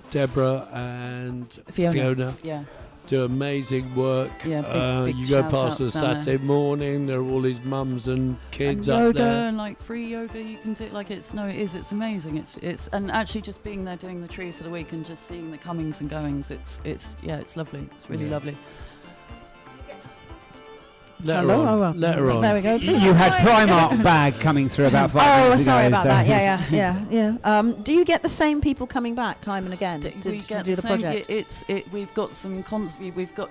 Deborah and Fiona. Yeah. do amazing work. Yeah, big you go shout past on outs down there. Saturday morning, there are all these mums and kids and up yoga there. and like free yoga you can do. Like it's amazing. It's and actually just being there doing the tree for the week and just seeing the comings and goings. It's lovely. It's really lovely. Let her on. Let her on. There we go. You had Primark bag coming through about 5 Oh, minutes ago. sorry about so- that. Yeah. Do you get the same people coming back time and again to do the project? We've got some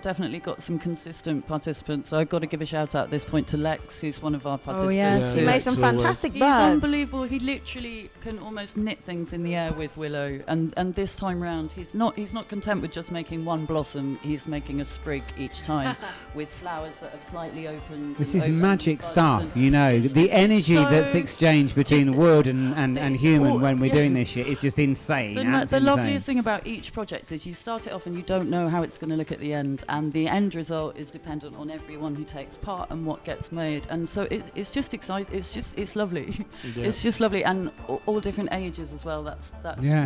definitely got some consistent participants. So I've got to give a shout out at this point to Lex, who's one of our participants. Oh yes, he made some fantastic He's birds. unbelievable. He literally can almost knit things in the air with willow. And this time round, he's not content with just making one blossom. He's making a sprig each time with flowers that have slightly opened. This and is opened magic buds stuff, and you know. it's The just energy so that's exchanged between wood and human when we're doing this shit is just insane. The absolutely loveliest insane. thing about each project is you start it off and you don't know how it's going to look at the end, and the end result is dependent on everyone who takes part and what gets made. And so it's just exciting. It's lovely. Yeah. It's just lovely, and all different ages as well. That's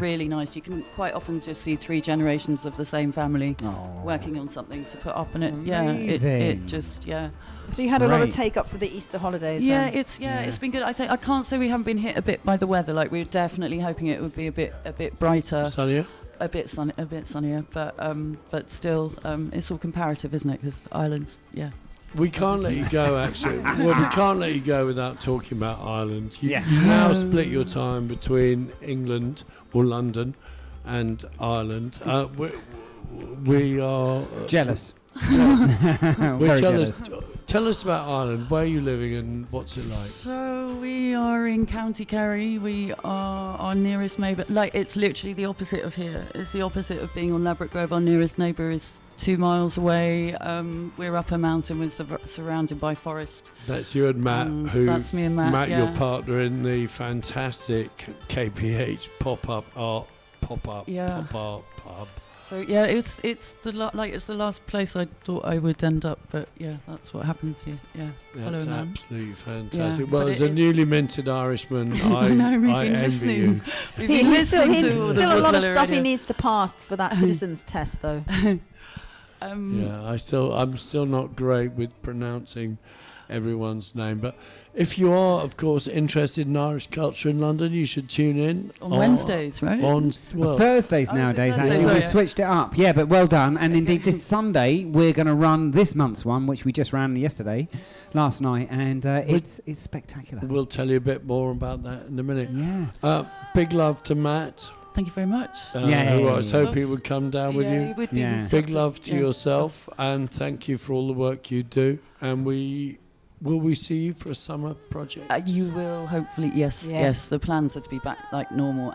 really nice. You can quite often just see 3 generations of the same family working on something to put up, and it just. So you had a lot of take up for the Easter holidays. Yeah, then? it's been good. I think I can't say we haven't been hit a bit by the weather. Like we were definitely hoping it would be a bit brighter, sunnier, a bit sunnier. But still, it's all comparative, isn't it? Because Ireland's We can't let you go, actually. Well, we can't let you go without talking about Ireland. You now split your time between England or London and Ireland. We are jealous. We're jealous. Tell us about Ireland. Where are you living and what's it like? So we are in County Kerry. We are our nearest neighbour. Like it's literally the opposite of here. It's the opposite of being on Ladbroke Grove. Our nearest neighbour is 2 miles away. We're up a mountain. We're surrounded by forest. That's you and Matt. That's me and Matt. Matt, your partner in the fantastic KPH pop-up art pub. So yeah, it's the last place I thought I would end up, but yeah, that's what happens here. Yeah, that's following absolutely fantastic. Yeah, well, as a newly minted Irishman, I envy you. He's still a lot of stuff he needs to pass for that citizens test, though. I'm still not great with pronouncing everyone's name, but if you are, of course, interested in Irish culture in London, you should tune in on Wednesdays, right? Thursdays nowadays. Actually, we've switched it up. Yeah, but well done. And indeed, this Sunday we're going to run this month's one, which we just ran last night, and it's spectacular. We'll tell you a bit more about that in a minute. Yeah. Big love to Matt. Thank you very much. Who I was hoping he would come down with you. He would be. Big love to yourself, and thank you for all the work you do. And will we see you for a summer project? You will, hopefully, yes. The plans are to be back like normal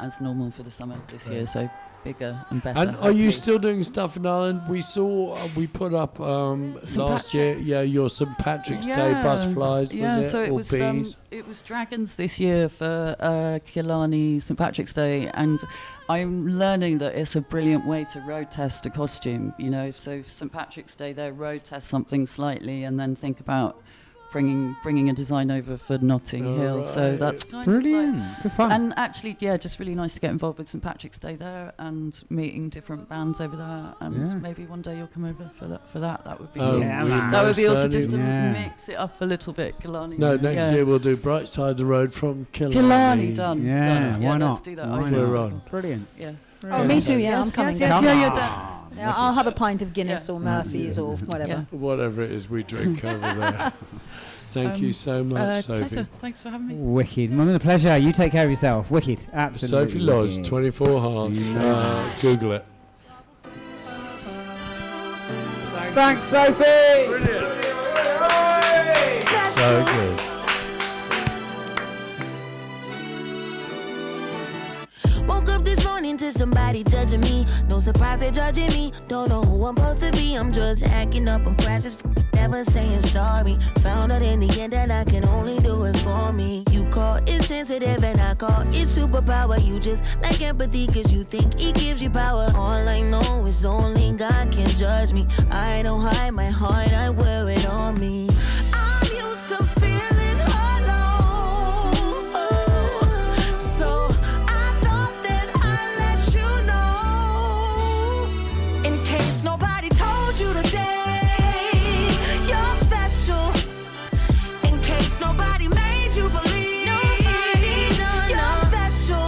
for the summer this year, so bigger and better. And are you still doing stuff in Ireland? We saw, we put up last year, your St. Patrick's Day butterflies, so it was bees? It was dragons this year for Killarney St. Patrick's Day, and I'm learning that it's a brilliant way to road test a costume, so St. Patrick's Day there, road test something slightly and then think about bringing a design over for Notting Hill. So that's kind brilliant. Good fun. And actually, just really nice to get involved with St. Patrick's Day there and meeting different bands over there. And maybe one day you'll come over for that. That would be that would be awesome, just to mix it up a little bit. Killarney. No, next year we'll do Bright Side of the Road from Killarney. Killarney, done. Why not? Let's do that. We're on. Brilliant. Yeah. Oh, me too. Yeah, I'm coming. Yeah, you're done. Yeah, I'll have a pint of Guinness or Murphy's or whatever. Whatever it is we drink over there. Thank you so much, Sophie. Pleasure. Thanks for having me. Wicked. One of the pleasure. You take care of yourself. Wicked. Absolutely. Sophie Lodge, 24 Hearts. Google it. Thanks, Sophie. Brilliant. So good. Woke up this morning to somebody judging me. No surprise they're judging me. Don't know who I'm supposed to be. I'm just acting up. I'm precious. never saying sorry. Found out in the end that I can only do it for me. You call it sensitive and I call it superpower. You just like empathy cause you think it gives you power. All I know is only God can judge me. I don't hide my heart, I wear it on me. I'm used to feeling alone, so I thought that I'd let you know. In case nobody told you today, you're special. In case nobody made you believe you're special.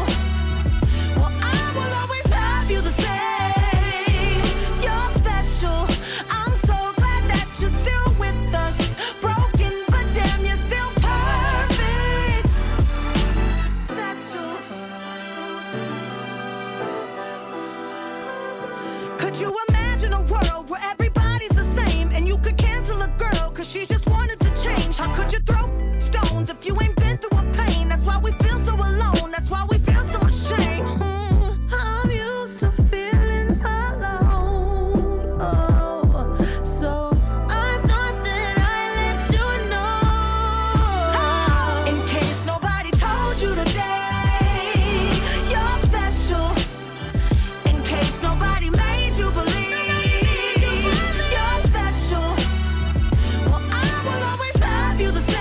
Well, I will always love you the same. You're special. I'm so glad that you're still with us. Broken, but damn, you're still perfect. Could you imagine a world where everybody's the same and you could cancel a girl cause she just wanted to change? How could you throw stones if you ain't been through a pain? That's why we feel so alone. That's why we feel so ashamed. I'm used to feeling alone. So I thought that I'd let you know. In case nobody told you today, you're special. In case nobody made you believe you're special. Well, I will always love you the same.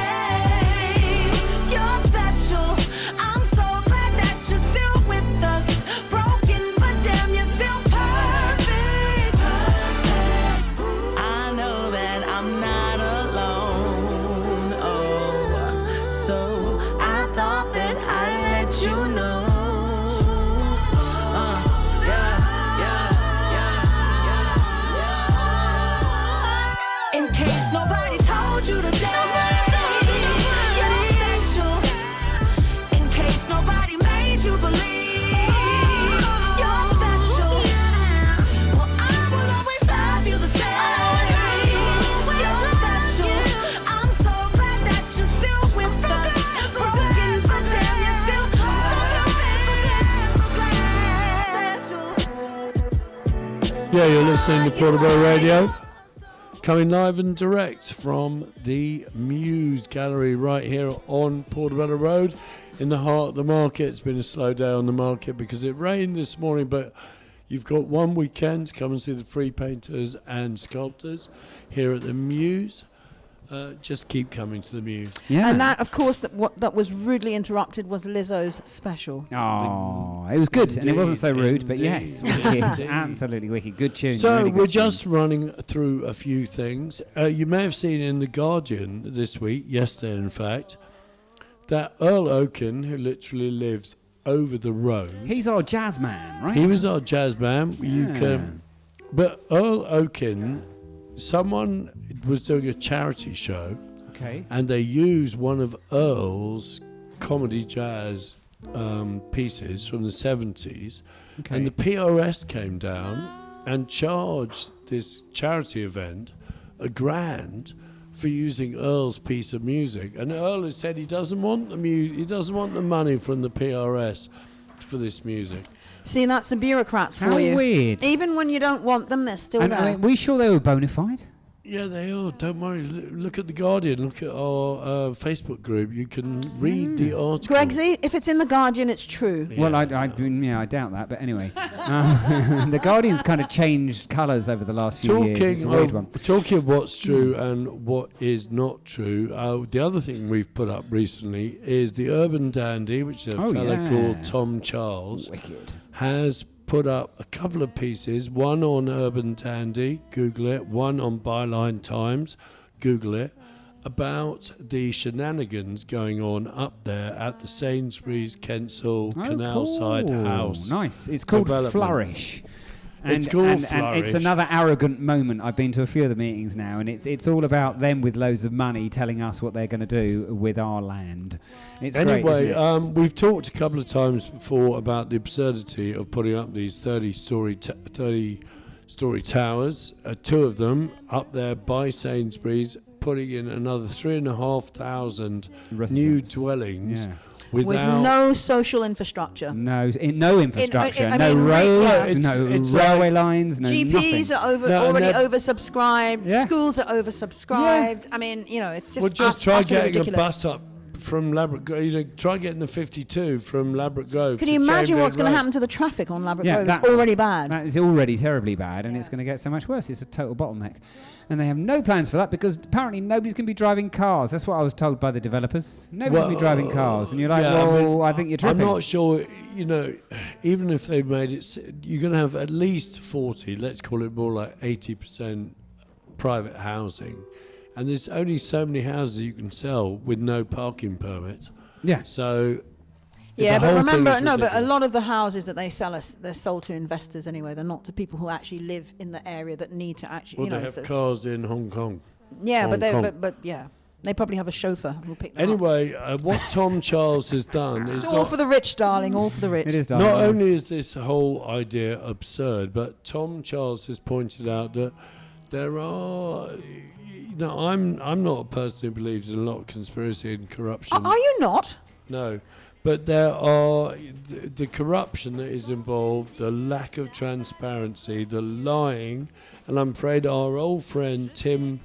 You're special. I'm so glad that you're still with us. Broken, but damn, you're still perfect. I know that I'm not alone. So I thought that I'd let you know. In case nobody told you today, you're special. In case nobody made you believe you're special. Well, I will always love you the same. You're special. I'm so glad that you're still with us. Broken, but damn, you're still Yeah, you're listening to Portobello Radio, coming live and direct from the Muse Gallery right here on Portobello Road in the heart of the market. It's been a slow day on the market because it rained this morning, but you've got one weekend to come and see the free painters and sculptors here at the Muse. Just keep coming to the Muse. And that, of course, that was rudely interrupted was Lizzo's special. Oh, it was good, and it wasn't so rude, but yes, wicked, absolutely wicked. Good tune. So really we're good tune. just running through a few things. You may have seen in The Guardian this week, yesterday in fact, that Earl Oaken, who literally lives over the road. He's our jazz man, right? He was our jazz man. But Earl Oaken, someone was doing a charity show. Okay. And they used one of Earl's comedy jazz pieces from the 70s. Okay. And the PRS came down and charged this charity event $1,000 for using Earl's piece of music. And Earl has said he doesn't want the money from the PRS for this music. See, that's the bureaucrats How for you. weird. Even when you don't want them, they're still And there. were you sure they were bona fide? Yeah, they are. Don't worry. Look at The Guardian. Look at our Facebook group. You can read the article. Gregsy, if it's in The Guardian, it's true. Yeah. Well, I doubt that, but anyway. The Guardian's kind of changed colours over the last few years. It's a weird one. Talking of what's true and what is not true, the other thing we've put up recently is the Urban Dandy, which is a fella called Tom Charles, has put up a couple of pieces, one on Urban Dandy, Google it, one on Byline Times, Google it, about the shenanigans going on up there at the Sainsbury's Kensal Canal Side House. Nice. It's called Flourish. It's called Flourish. And it's another arrogant moment. I've been to a few of the meetings now, and it's all about them with loads of money telling us what they're going to do with our land. It's anyway, great, isn't it? we've talked a couple of times before about the absurdity of putting up these 30-story towers, two of them up there by Sainsbury's, putting in another 3,500 new dwellings. Yeah. with no social infrastructure. No infrastructure. I No mean, roads, yeah. no It's railway like lines, no GPs nothing. are already oversubscribed. Yeah. Schools are oversubscribed. I mean, it's just. Well, just try getting ridiculous. a bus up from Labrador Grove. Try getting the 52 from Labrador Grove. Can to you imagine Chamberlain what's going to Road. happen to the traffic on Labrador Grove? that's It's already bad. That is already terribly bad, and it's going to get so much worse. It's a total bottleneck. And they have no plans for that because apparently nobody's going to be driving cars. That's what I was told by the developers. Nobody's going to be driving cars. And you're like, I think you're tripping. I'm not sure, even if they made it, you're going to have at least 40, let's call it more like 80% private housing. And there's only so many houses you can sell with no parking permits. Yeah. So... Yeah, but remember, but a lot of the houses that they sell they're sold to investors anyway. They're not to people who actually live in the area that need to actually. Well, they have cars in Hong Kong. Yeah, but they probably have a chauffeur who'll pick them up. Anyway, what Tom Charles has done is all for the rich, darling. All for the rich. It is, darling. Not only is this whole idea absurd, but Tom Charles has pointed out that there are. I'm not a person who believes in a lot of conspiracy and corruption. Are you not? No. But there are the corruption that is involved, the lack of transparency, the lying, and I'm afraid our old friend Kim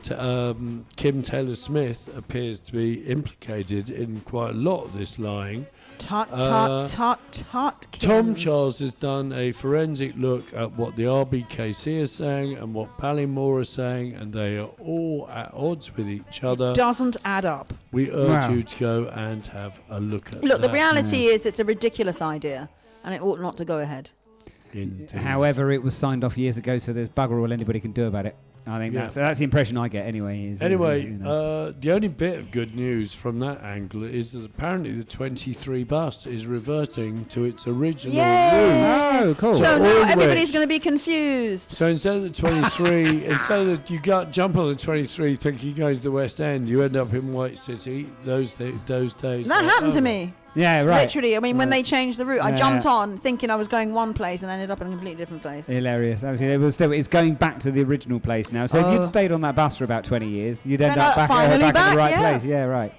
Taylor-Smith appears to be implicated in quite a lot of this lying. Tut. Tom Charles has done a forensic look at what the RBKC is saying and what Ballymore is saying, and they are all at odds with each other. Doesn't add up. We urge you to go and have a look at Look, that. the reality is it's a ridiculous idea, and it ought not to go ahead. Indeed. However, it was signed off years ago, so there's bugger all anybody can do about it. I think that's the impression I get anyway. The only bit of good news from that angle is that apparently the 23 bus is reverting to its original route. Oh, cool. So now everybody's going to be confused. So instead of the 23, instead of you jump on the 23 thinking you're going to the West End, you end up in White City. Those days. That happened to me. Yeah, right. Literally, I mean, when they changed the route, I jumped on thinking I was going one place and ended up in a completely different place. Hilarious. Absolutely. It's going back to the original place now. So if you'd stayed on that bus for about 20 years, you'd end up back at the right place. Yeah, right.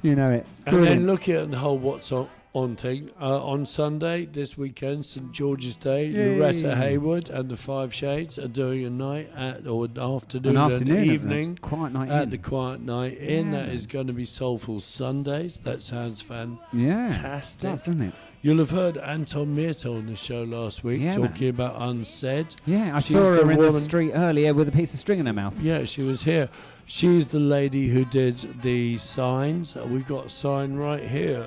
You know it. And then looking at the whole what's on thing, on Sunday, this weekend, St George's Day, Loretta Haywood and the Five Shades are doing a night an afternoon and evening Quiet night at in. the Quiet Night In. That is going to be Soulful Sundays. That sounds fantastic. It does, doesn't it? You'll have heard Anton Myrto on the show last week talking about Unsaid. Yeah, I saw her in the street earlier with a piece of string in her mouth. Yeah, she was here. She's the lady who did the signs. We've got a sign right here.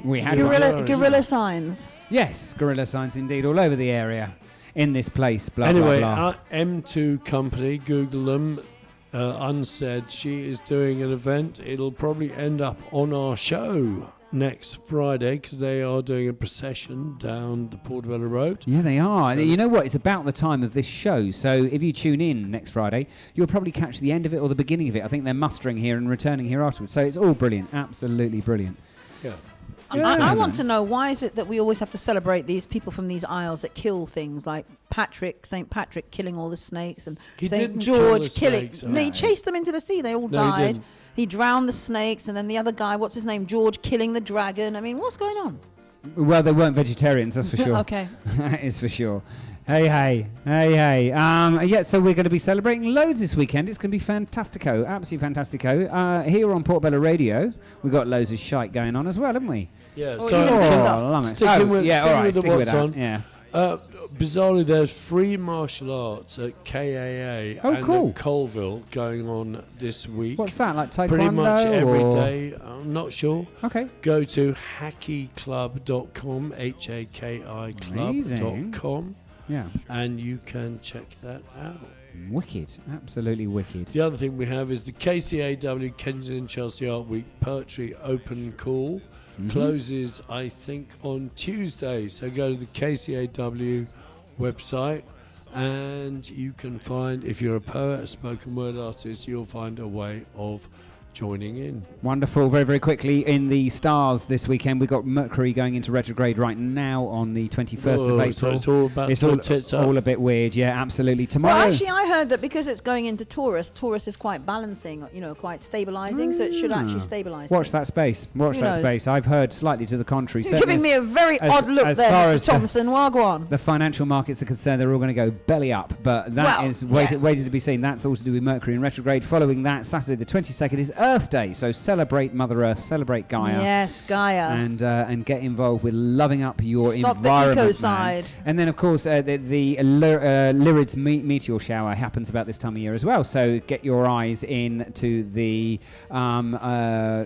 We had gorilla signs. Yes, gorilla signs indeed, all over the area in this place. Blah, anyway, blah, blah. M2 Company, Google them. Unsaid. She is doing an event. It'll probably end up on our show next Friday because they are doing a procession down the Portobello Road. Yeah, they are. So You know what? It's about the time of this show. So if you tune in next Friday, you'll probably catch the end of it or the beginning of it. I think they're mustering here and returning here afterwards. So it's all brilliant. Absolutely brilliant. Yeah. I want to know, why is it that we always have to celebrate these people from these isles that kill things, like St. Patrick killing all the snakes and He St. didn't George kill the killing. snakes, They chased them into the sea. They all No, he died. didn't. He drowned the snakes, and then the other guy, what's his name, George, killing the dragon. I mean, what's going on? Well, they weren't vegetarians, that's for sure. Okay. That is for sure. Hey. So we're going to be celebrating loads this weekend. It's going to be fantastico, absolutely fantastico. Here on Portobello Radio, we've got loads of shite going on as well, haven't we? Yeah, sticking with the what's on. Yeah. Bizarrely, there's free martial arts at KAA and cool. at Colville going on this week. What's that, like taekwondo? Pretty much every or? day. I'm not sure. Okay. Go to hackiclub.com, HAKI club.com. Yeah. And you can check that out. Wicked. Absolutely wicked. The other thing we have is the KCAW Kensington Chelsea Art Week Poetry Open Call. Closes, I think, on Tuesday. So go to the KCAW website and you can find, if you're a poet, a spoken word artist, you'll find a way of joining in. Wonderful. Very, very quickly, in the stars this weekend, we've got Mercury going into retrograde right now on the 21st of April. So it's all about it's all a bit weird. Yeah, absolutely. Tomorrow. Well, actually, I heard that because it's going into Taurus, Taurus is quite balancing, quite stabilizing, so it should actually stabilize. Watch that space. Watch that space. I've heard slightly to the contrary. You're giving me a very odd look there, Mr. Thompson. Wagwan. The financial markets are concerned, they're all going to go belly up, but that is waited to be seen. That's all to do with Mercury in retrograde. Following that, Saturday the 22nd is Earth Day, so celebrate Mother Earth, celebrate Gaia. Yes, Gaia. And get involved with loving up your Stop environment. the eco-side. And then, of course, the Lyrids meteor shower happens about this time of year as well. So get your eyes into the I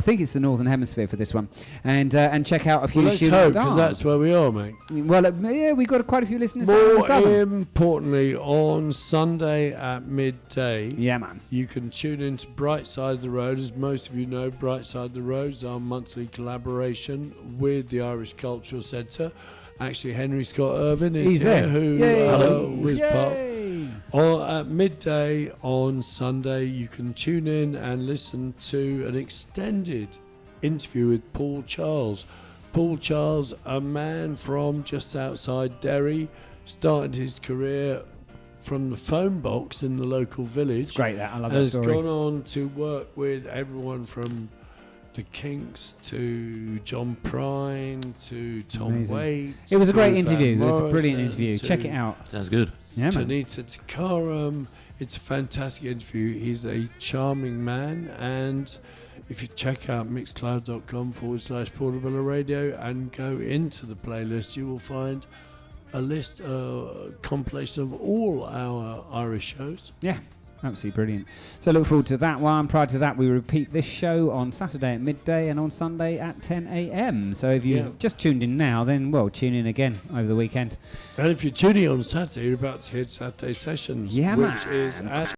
think it's the Northern Hemisphere for this one, and check out a few let's shooting hope, stars. because that's where we are, mate. Well, yeah, we've got quite a few listeners. More importantly, on Sunday at midday, you can tune into Bright Side of the Road. As most of you know, Bright Side of the Road is our monthly collaboration with the Irish Cultural Centre. Actually, Henry Scott Irvin is here, who was part. At midday on Sunday, you can tune in and listen to an extended interview with Paul Charles. Paul Charles, a man from just outside Derry, started his career from the phone box in the local village. It's great, that. I love that story. Has gone on to work with everyone from the Kinks to John Prine to Tom Waits. It was a great to interview. Van It was a brilliant Morrison interview. to Check it out. Sounds good. Yeah, man. Tanita Tikaram. It's a fantastic interview. He's a charming man, and if you check out mixcloud.com/Portobello Radio and go into the playlist, you will find a list, compilation of all our Irish shows. Yeah, absolutely brilliant. So look forward to that one. Prior to that, we repeat this show on Saturday at midday and on Sunday at 10 a.m. So if you've just tuned in now, then, tune in again over the weekend. And if you're tuning on Saturday, you're about to hit Saturday Sessions, which is at